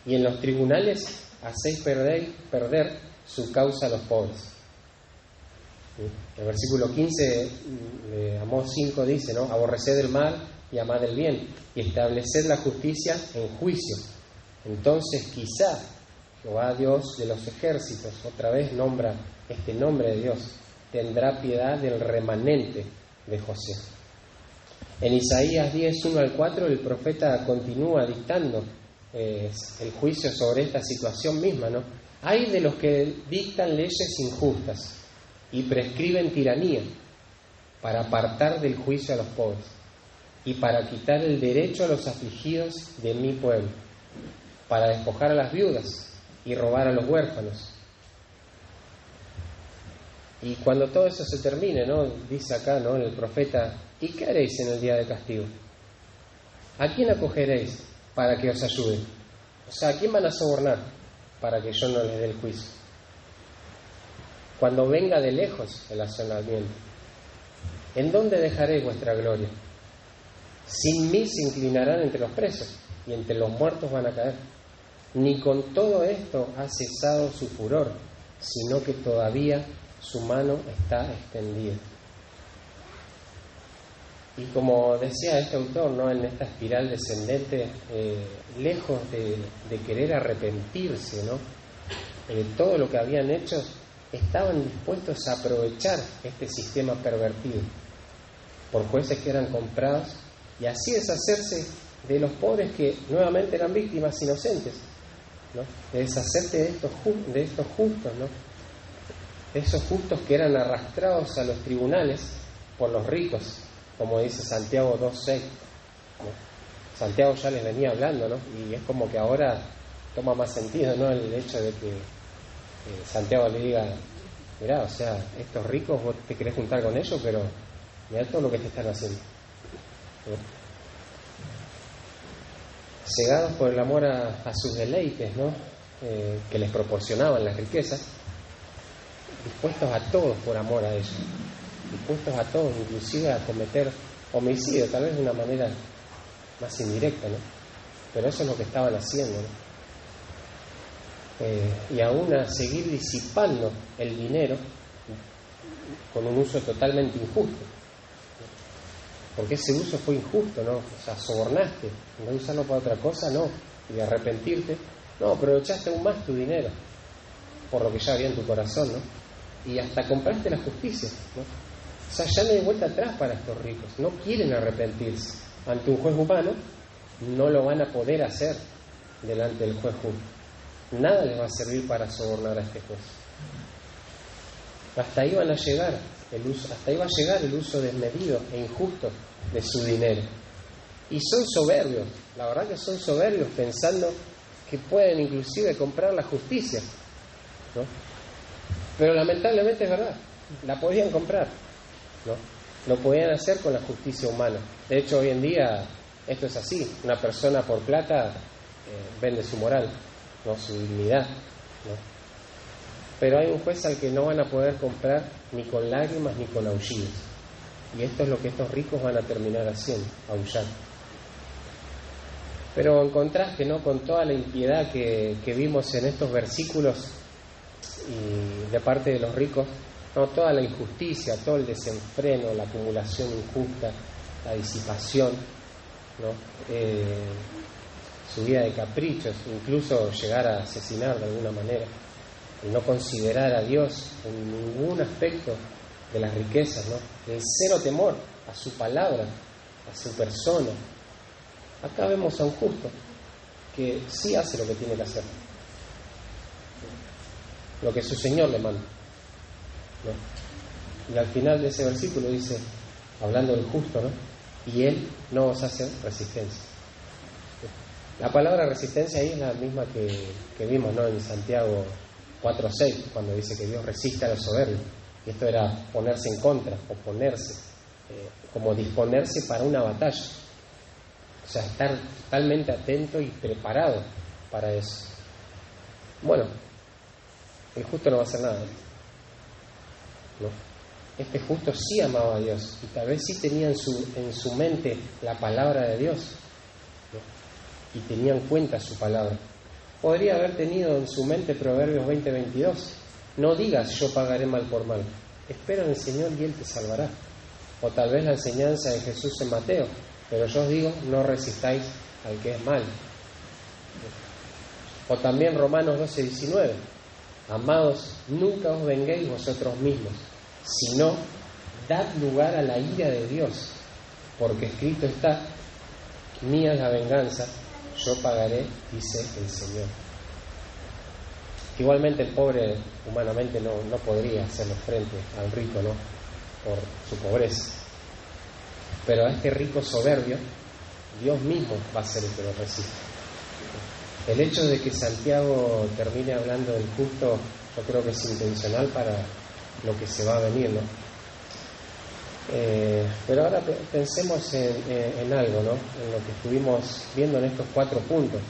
y en los tribunales hacéis perder su causa a los pobres. El versículo 15 de Amós 5 dice, ¿no?: aborreced el mal y amad el bien, y estableced la justicia en juicio. Entonces quizá Jehová Dios de los ejércitos, otra vez nombra este nombre de Dios, tendrá piedad del remanente de José. En Isaías 10, 1 al 4, el profeta continúa dictando el juicio sobre esta situación misma, ¿no? Hay de los que dictan leyes injustas y prescriben tiranía para apartar del juicio a los pobres y para quitar el derecho a los afligidos de mi pueblo, para despojar a las viudas y robar a los huérfanos. Y cuando todo eso se termine, ¿no?, dice acá, ¿no?, el profeta: ¿y qué haréis en el día de castigo? ¿A quién acogeréis para que os ayude? O sea, ¿a quién van a sobornar para que yo no les dé el juicio? Cuando venga de lejos el asolamiento, ¿en dónde dejaréis vuestra gloria? Sin mí se inclinarán entre los presos, y entre los muertos van a caer. Ni con todo esto ha cesado su furor, sino que todavía su mano está extendida. Y como decía este autor, ¿no?, en esta espiral descendente, lejos de querer arrepentirse, ¿no?, de todo lo que habían hecho, estaban dispuestos a aprovechar este sistema pervertido por jueces que eran comprados, y así deshacerse de los pobres que nuevamente eran víctimas inocentes, ¿no?, de deshacerse de estos justos, ¿no?, de esos justos que eran arrastrados a los tribunales por los ricos, como dice Santiago 2:6, ¿no? Santiago ya les venía hablando, ¿no?, y es como que ahora toma más sentido, ¿no?, el hecho de que Santiago le diga: mirá, o sea, estos ricos vos te querés juntar con ellos, pero mirá todo lo que te están haciendo, ¿no? Cegados por el amor a sus deleites, ¿no?, que les proporcionaban las riquezas, dispuestos a todo por amor a ellos, dispuestos a todo, inclusive a cometer homicidio, tal vez de una manera más indirecta, ¿no?, pero eso es lo que estaban haciendo, ¿no? Y aún a seguir disipando el dinero con un uso totalmente injusto, porque ese uso fue injusto, ¿no? O sea, sobornaste, en vez de usarlo para otra cosa, no, y de arrepentirte, no, aprovechaste aún más tu dinero por lo que ya había en tu corazón, ¿no? Y hasta compraste la justicia, ¿no? O sea, ya no hay vuelta atrás para estos ricos, no quieren arrepentirse ante un juez humano, no lo van a poder hacer delante del juez justo. Nada les va a servir para sobornar a este juez. Hasta ahí van a llegar hasta ahí va a llegar el uso desmedido e injusto de su dinero. Y son soberbios, la verdad que son soberbios, pensando que pueden inclusive comprar la justicia, ¿no? Pero lamentablemente es verdad, la podían comprar, ¿no? Lo podían hacer con la justicia humana. De hecho, hoy en día esto es así, una persona por plata vende su moral, ¿no? Su dignidad, ¿no? Pero hay un juez al que no van a poder comprar ni con lágrimas ni con aullidos. Y esto es lo que estos ricos van a terminar haciendo, aullar. Pero en contraste, ¿no?, con toda la impiedad que vimos en estos versículos y de parte de los ricos, ¿no?, toda la injusticia, todo el desenfreno, la acumulación injusta, la disipación, ¿no?, su vida de caprichos, incluso llegar a asesinar de alguna manera, el no considerar a Dios en ningún aspecto de las riquezas, ¿no?, el cero temor a su palabra, a su persona. Acá vemos a un justo que sí hace lo que tiene que hacer, lo que su Señor le manda, ¿no? Y al final de ese versículo dice, hablando del justo, ¿no?, y él no os hace resistencia. La palabra resistencia ahí es la misma que vimos, ¿no?, en Santiago 4:6, cuando dice que Dios resiste a los soberbios. Y esto era ponerse en contra, oponerse, como disponerse para una batalla. O sea, estar totalmente atento y preparado para eso. Bueno, el justo no va a hacer nada, ¿no? Este justo sí amaba a Dios y tal vez sí tenía en su mente la palabra de Dios, ¿no?, y tenía en cuenta su palabra. Podría haber tenido en su mente Proverbios 20:22. No digas yo pagaré mal por mal. Espera en el Señor y Él te salvará. O tal vez la enseñanza de Jesús en Mateo. Pero yo os digo, no resistáis al que es malo. O también Romanos 12:19. Amados, nunca os venguéis vosotros mismos, sino dad lugar a la ira de Dios. Porque escrito está, mía es la venganza, yo pagaré, dice el Señor. Igualmente el pobre humanamente no podría hacerle frente al rico, ¿no?, por su pobreza. Pero a este rico soberbio, Dios mismo va a ser el que lo resiste. El hecho de que Santiago termine hablando del justo, yo creo que es intencional para lo que se va a venir, ¿no? Pero ahora pensemos en algo, ¿no?, en lo que estuvimos viendo en estos 4 puntos.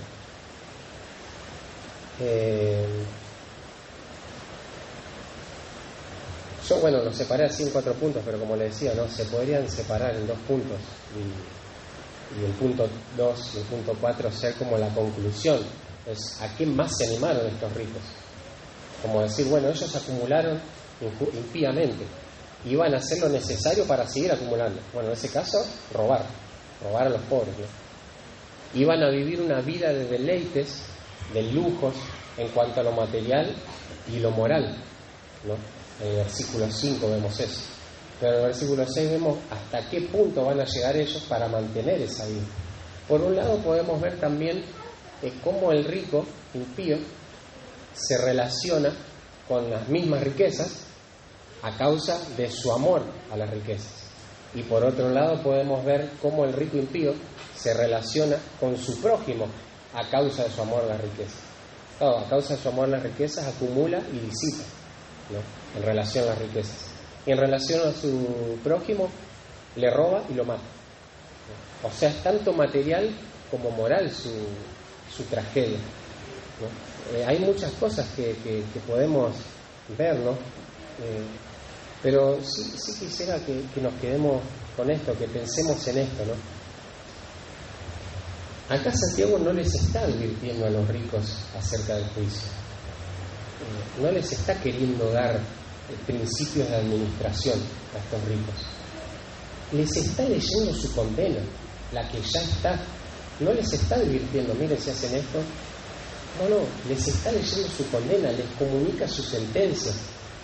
Yo, bueno, los separé así en 4 puntos, pero como le decía, ¿no?, se podrían separar en 2 puntos y el punto 2 y el punto 4 ser como la conclusión. Es, ¿a qué más se animaron estos ricos? Como decir, bueno, ellos acumularon impíamente, iban a hacer lo necesario para seguir acumulando. Bueno, en ese caso, robar a los pobres, ¿no? Iban a vivir una vida de deleites, de lujos, en cuanto a lo material y lo moral, ¿no? En el versículo 5 vemos eso. Pero en el versículo 6 vemos hasta qué punto van a llegar ellos para mantener esa vida. Por un lado podemos ver también cómo el rico, impío, se relaciona con las mismas riquezas a causa de su amor a las riquezas. Y por otro lado podemos ver cómo el rico impío se relaciona con su prójimo a causa de su amor a las riquezas. Claro, a causa de su amor a las riquezas acumula y disipa, ¿no?, en relación a las riquezas. Y en relación a su prójimo le roba y lo mata, ¿no? O sea, es tanto material como moral su tragedia, ¿no? Hay muchas cosas que podemos ver, ¿no? Pero sí quisiera que nos quedemos con esto, que pensemos en esto, ¿no? Acá Santiago no les está advirtiendo a los ricos acerca del juicio. No les está queriendo dar principios de administración a estos ricos. Les está leyendo su condena, la que ya está. No les está advirtiendo, miren si hacen esto. No, les está leyendo su condena, les comunica su sentencia,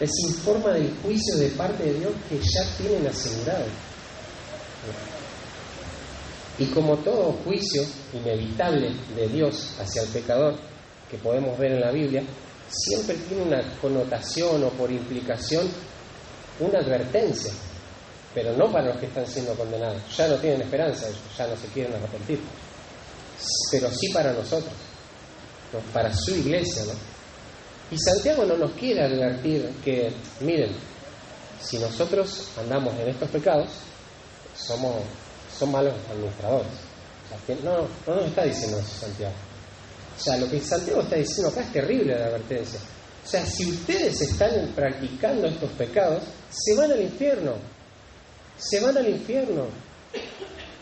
les informa del juicio de parte de Dios que ya tienen asegurado. Y como todo juicio inevitable de Dios hacia el pecador, que podemos ver en la Biblia, siempre tiene una connotación o por implicación una advertencia, pero no para los que están siendo condenados. Ya no tienen esperanza ellos, ya no se quieren arrepentir, pero sí para nosotros, ¿no?, para su iglesia, ¿no? Y Santiago no nos quiere advertir que, miren, si nosotros andamos en estos pecados, son malos administradores. O sea, no nos está diciendo eso Santiago. O sea, lo que Santiago está diciendo acá es terrible, la advertencia. O sea, si ustedes están practicando estos pecados, se van al infierno. Se van al infierno.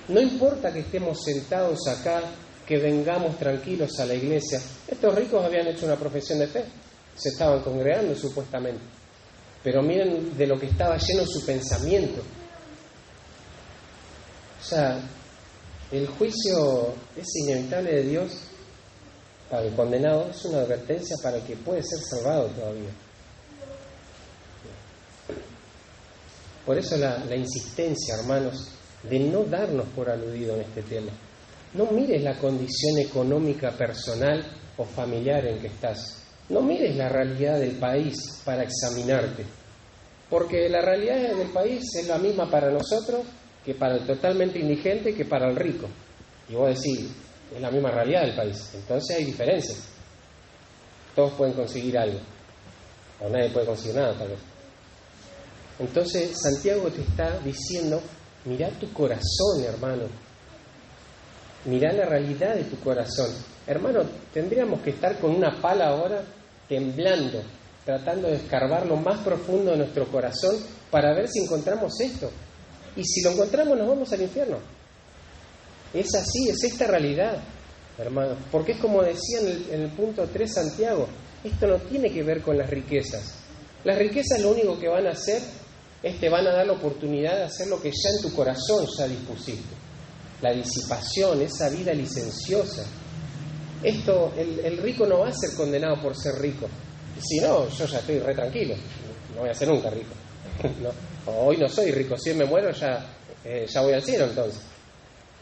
No importa que estemos sentados acá, que vengamos tranquilos a la iglesia. Estos ricos habían hecho una profesión de fe. Se estaban congregando supuestamente. Pero miren de lo que estaba lleno su pensamiento. O sea, el juicio es inevitable de Dios para el condenado, es una advertencia para el que puede ser salvado todavía. Por eso la insistencia, hermanos, de no darnos por aludido en este tema. No mires la condición económica personal o familiar en que estás. No mires la realidad del país para examinarte. Porque la realidad del país es la misma para nosotros que para el totalmente indigente que para el rico. Y vos decís, es la misma realidad del país. Entonces hay diferencias. Todos pueden conseguir algo. O nadie puede conseguir nada, tal vez. Entonces Santiago te está diciendo, mirá tu corazón, hermano. Mirá la realidad de tu corazón. Hermano, tendríamos que estar con una pala ahora temblando, tratando de escarbar lo más profundo de nuestro corazón para ver si encontramos esto. Y si lo encontramos nos vamos al infierno. Es así, es esta realidad, hermano. Porque es como decía en el punto 3 Santiago, esto no tiene que ver con las riquezas. Las riquezas lo único que van a hacer es te van a dar la oportunidad de hacer lo que ya en tu corazón ya dispusiste. La disipación, esa vida licenciosa. Esto, el rico no va a ser condenado por ser rico. Si no, yo ya estoy re tranquilo. No voy a ser nunca rico. ¿No? Hoy no soy rico, si me muero ya voy al cielo entonces.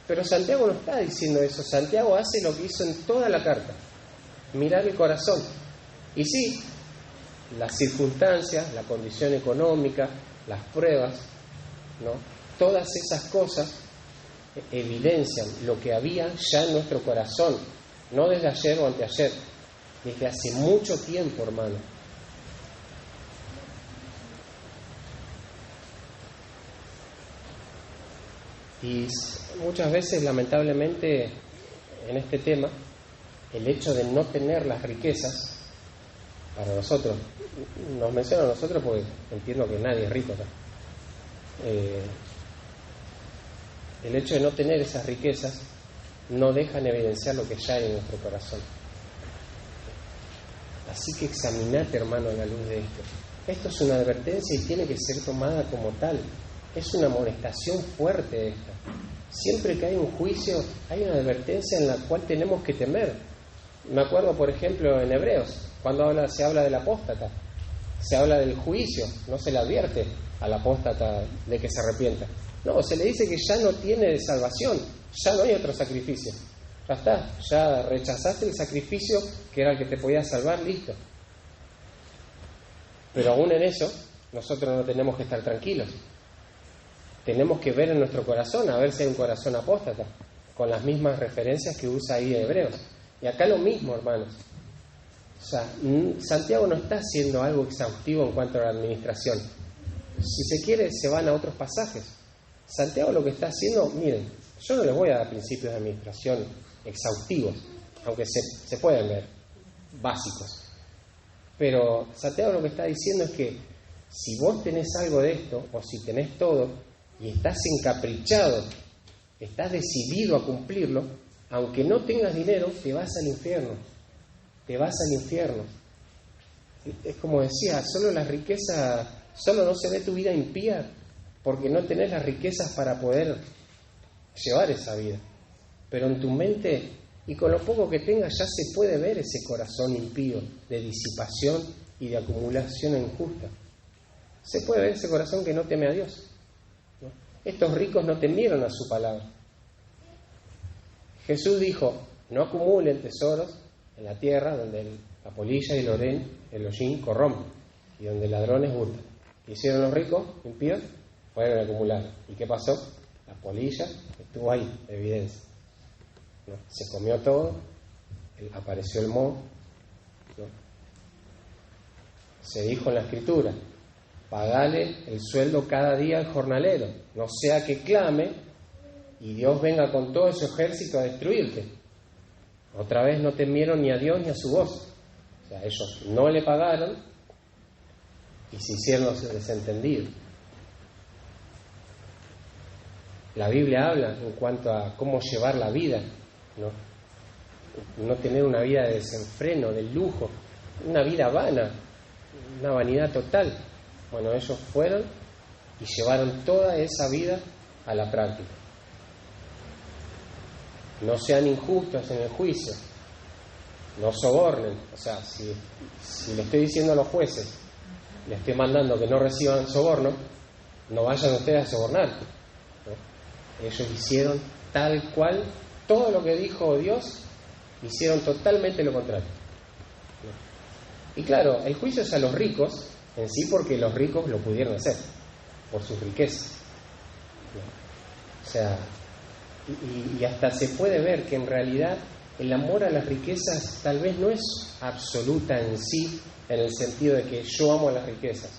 Pero Santiago no está diciendo eso. Santiago hace lo que hizo en toda la carta. Mirar el corazón. Y sí, las circunstancias, la condición económica, las pruebas, ¿no? Todas esas cosas evidencian lo que había ya en nuestro corazón. No desde ayer o anteayer. Desde hace mucho tiempo, hermano. Y muchas veces, lamentablemente, en este tema, el hecho de no tener las riquezas, para nosotros, nos menciona a nosotros porque entiendo que nadie es rico acá. El hecho de no tener esas riquezas no dejan evidenciar lo que ya hay en nuestro corazón. Así que examinate, hermano, a la luz de esto. Esto es una advertencia y tiene que ser tomada como tal. Es una amonestación fuerte esta. Siempre que hay un juicio, hay una advertencia en la cual tenemos que temer. Me acuerdo, por ejemplo, en Hebreos, cuando se habla del apóstata, se habla del juicio, no se le advierte al apóstata de que se arrepienta. No, se le dice que ya no tiene salvación, ya no hay otro sacrificio. Ya está, ya rechazaste el sacrificio que era el que te podía salvar, listo. Pero aún en eso, nosotros no tenemos que estar tranquilos. Tenemos que ver en nuestro corazón, a ver si hay un corazón apóstata, con las mismas referencias que usa ahí Hebreos. Y acá lo mismo, hermanos. O sea, Santiago no está haciendo algo exhaustivo en cuanto a la administración. Si se quiere, se van a otros pasajes. Santiago lo que está haciendo, miren, yo no les voy a dar principios de administración exhaustivos, aunque se pueden ver, básicos. Pero Santiago lo que está diciendo es que si vos tenés algo de esto, o si tenés todo, y estás encaprichado, estás decidido a cumplirlo, aunque no tengas dinero, te vas al infierno. Te vas al infierno. Es como decía, solo no se ve tu vida impía porque no tenés las riquezas para poder llevar esa vida. Pero en tu mente, y con lo poco que tengas, ya se puede ver ese corazón impío de disipación y de acumulación injusta. Se puede ver ese corazón que no teme a Dios, ¿no? Estos ricos no temieron a su palabra. Jesús dijo, no acumulen tesoros en la tierra donde la polilla y el hollín corrompen y donde ladrones hurtan. ¿Qué hicieron los ricos impíos? Fueron a acumular. ¿Y qué pasó? La polilla estuvo ahí, evidencia, ¿no? Se comió todo, apareció el moho, ¿no? Se dijo en la Escritura, pagale el sueldo cada día al jornalero, no sea que clame y Dios venga con todo su ejército a destruirte. Otra vez no temieron ni a Dios ni a su voz. O sea, ellos no le pagaron y se hicieron los desentendidos. La Biblia habla en cuanto a cómo llevar la vida, no tener una vida de desenfreno, de lujo, una vida vana, una vanidad total. Bueno, ellos fueron y llevaron toda esa vida a la práctica. No sean injustos en el juicio, no sobornen. O sea, si le estoy diciendo a los jueces, le estoy mandando que no reciban soborno, no vayan ustedes a sobornar, ¿no? Ellos hicieron tal cual, todo lo que dijo Dios, hicieron totalmente lo contrario, ¿no? Y claro, el juicio es a los ricos en sí, porque los ricos lo pudieron hacer por sus riquezas, ¿no? O sea, y hasta se puede ver que en realidad el amor a las riquezas tal vez no es absoluta en sí, en el sentido de que yo amo a las riquezas,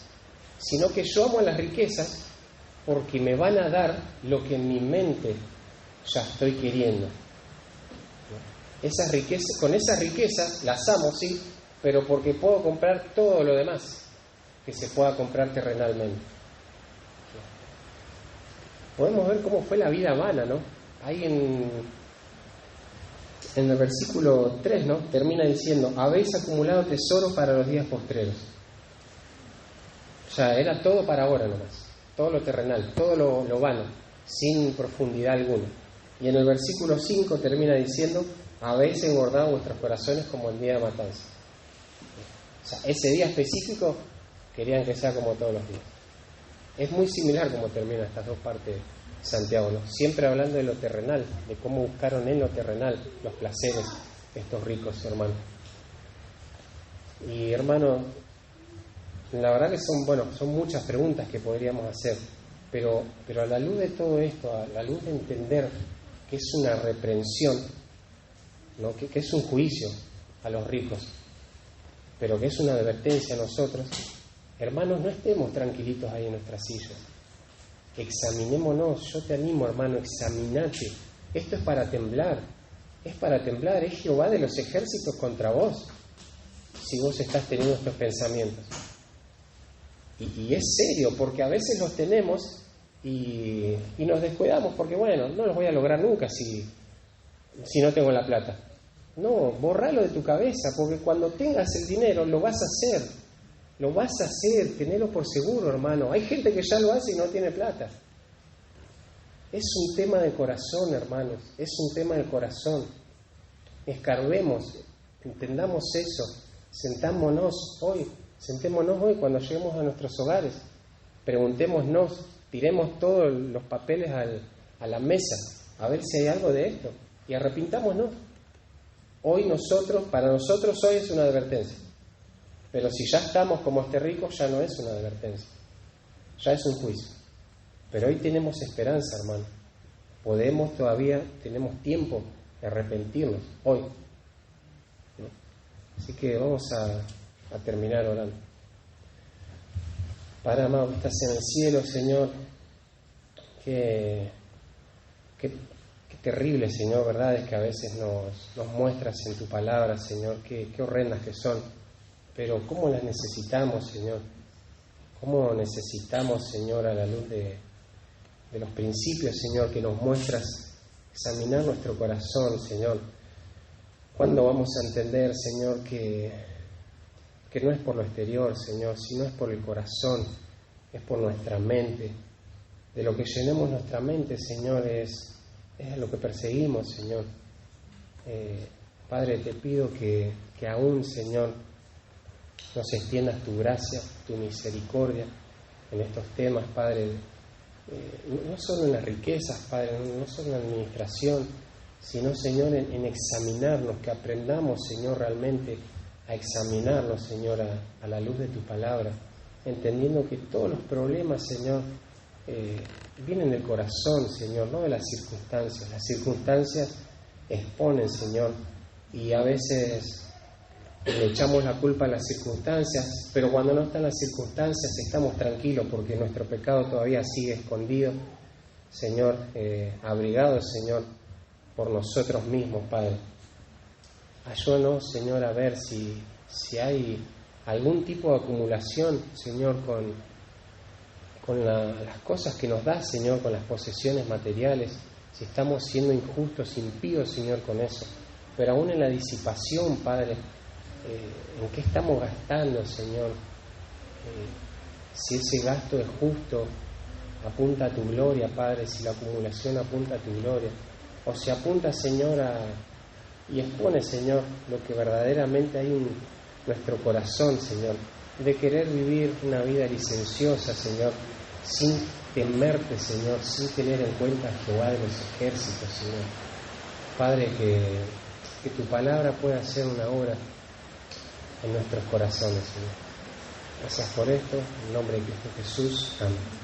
sino que yo amo a las riquezas porque me van a dar lo que en mi mente ya estoy queriendo. Esas riquezas, con esas riquezas las amo, sí, pero porque puedo comprar todo lo demás que se pueda comprar terrenalmente. Podemos ver cómo fue la vida vana, ¿no? Ahí en el versículo 3, ¿no? Termina diciendo: habéis acumulado tesoro para los días postreros. O sea, era todo para ahora nomás, todo lo terrenal, todo lo vano, sin profundidad alguna. Y en el versículo 5 termina diciendo: habéis engordado vuestros corazones como el día de matanza. O sea, ese día específico querían que sea como todos los días. Es muy similar como termina estas dos partes Santiago, ¿no? Siempre hablando de lo terrenal, de cómo buscaron en lo terrenal los placeres estos ricos hermanos. Y hermano, la verdad que son muchas preguntas que podríamos hacer, pero a la luz de todo esto, a la luz de entender que es una reprensión, ¿no? que es un juicio a los ricos, pero que es una advertencia a nosotros, hermanos, no estemos tranquilitos ahí en nuestras sillas. Examinémonos. Yo te animo, hermano, examinate. Esto es para temblar, es Jehová de los ejércitos contra vos, si vos estás teniendo estos pensamientos. Y es serio, porque a veces los tenemos y nos descuidamos, porque bueno, no los voy a lograr nunca si no tengo la plata. No, borralo de tu cabeza, porque cuando tengas el dinero lo vas a hacer. Lo vas a hacer, tenelo por seguro, hermano. Hay gente que ya lo hace y no tiene plata. Es un tema de corazón, hermanos. Es un tema de corazón. Escarbemos, entendamos eso. Sentémonos hoy cuando lleguemos a nuestros hogares. Preguntémonos, tiremos todos los papeles a la mesa, a ver si hay algo de esto. Y arrepintámonos. Para nosotros hoy es una advertencia. Pero si ya estamos como este rico, ya no es una advertencia, ya es un juicio. Pero hoy tenemos esperanza, hermano. Tenemos tiempo de arrepentirnos, hoy, ¿no? Así que vamos a terminar orando. Padre amado, que estás en el cielo, Señor, qué terrible, Señor, verdades que a veces nos muestras en tu palabra, Señor, qué horrendas que son. Pero cómo las necesitamos, Señor. Cómo necesitamos, Señor, a la luz de los principios, Señor, que nos muestras, examinar nuestro corazón, Señor. ¿Cuándo vamos a entender, Señor, que no es por lo exterior, Señor, sino es por el corazón, es por nuestra mente? De lo que llenemos nuestra mente, Señor, es lo que perseguimos, Señor. Padre, te pido que aún, Señor, nos extiendas tu gracia, tu misericordia en estos temas, Padre, no solo en las riquezas, Padre, no solo en la administración, sino, Señor, en examinarnos, que aprendamos, Señor, realmente a examinarnos, Señor, a la luz de tu palabra, entendiendo que todos los problemas, Señor, vienen del corazón, Señor, no de las circunstancias. Las circunstancias exponen, Señor, y a veces le echamos la culpa a las circunstancias, pero cuando no están las circunstancias estamos tranquilos porque nuestro pecado todavía sigue escondido, Señor, abrigado, Señor, por nosotros mismos, Padre. Ayúdanos, Señor, a ver si hay algún tipo de acumulación, Señor, con las cosas que nos das, Señor, con las posesiones materiales, si estamos siendo injustos, impíos, Señor, con eso. Pero aún en la disipación, Padre, ¿en qué estamos gastando, Señor? Si ese gasto es justo, apunta a tu gloria, Padre, si la acumulación apunta a tu gloria, o si apunta, Señor, y expone, Señor, lo que verdaderamente hay en nuestro corazón, Señor, de querer vivir una vida licenciosa, Señor, sin temerte, Señor, sin tener en cuenta a Jehová de los ejércitos, Señor. Padre, que tu palabra pueda hacer una obra en nuestros corazones, Señor. Gracias por esto, en nombre de Cristo Jesús. Amén.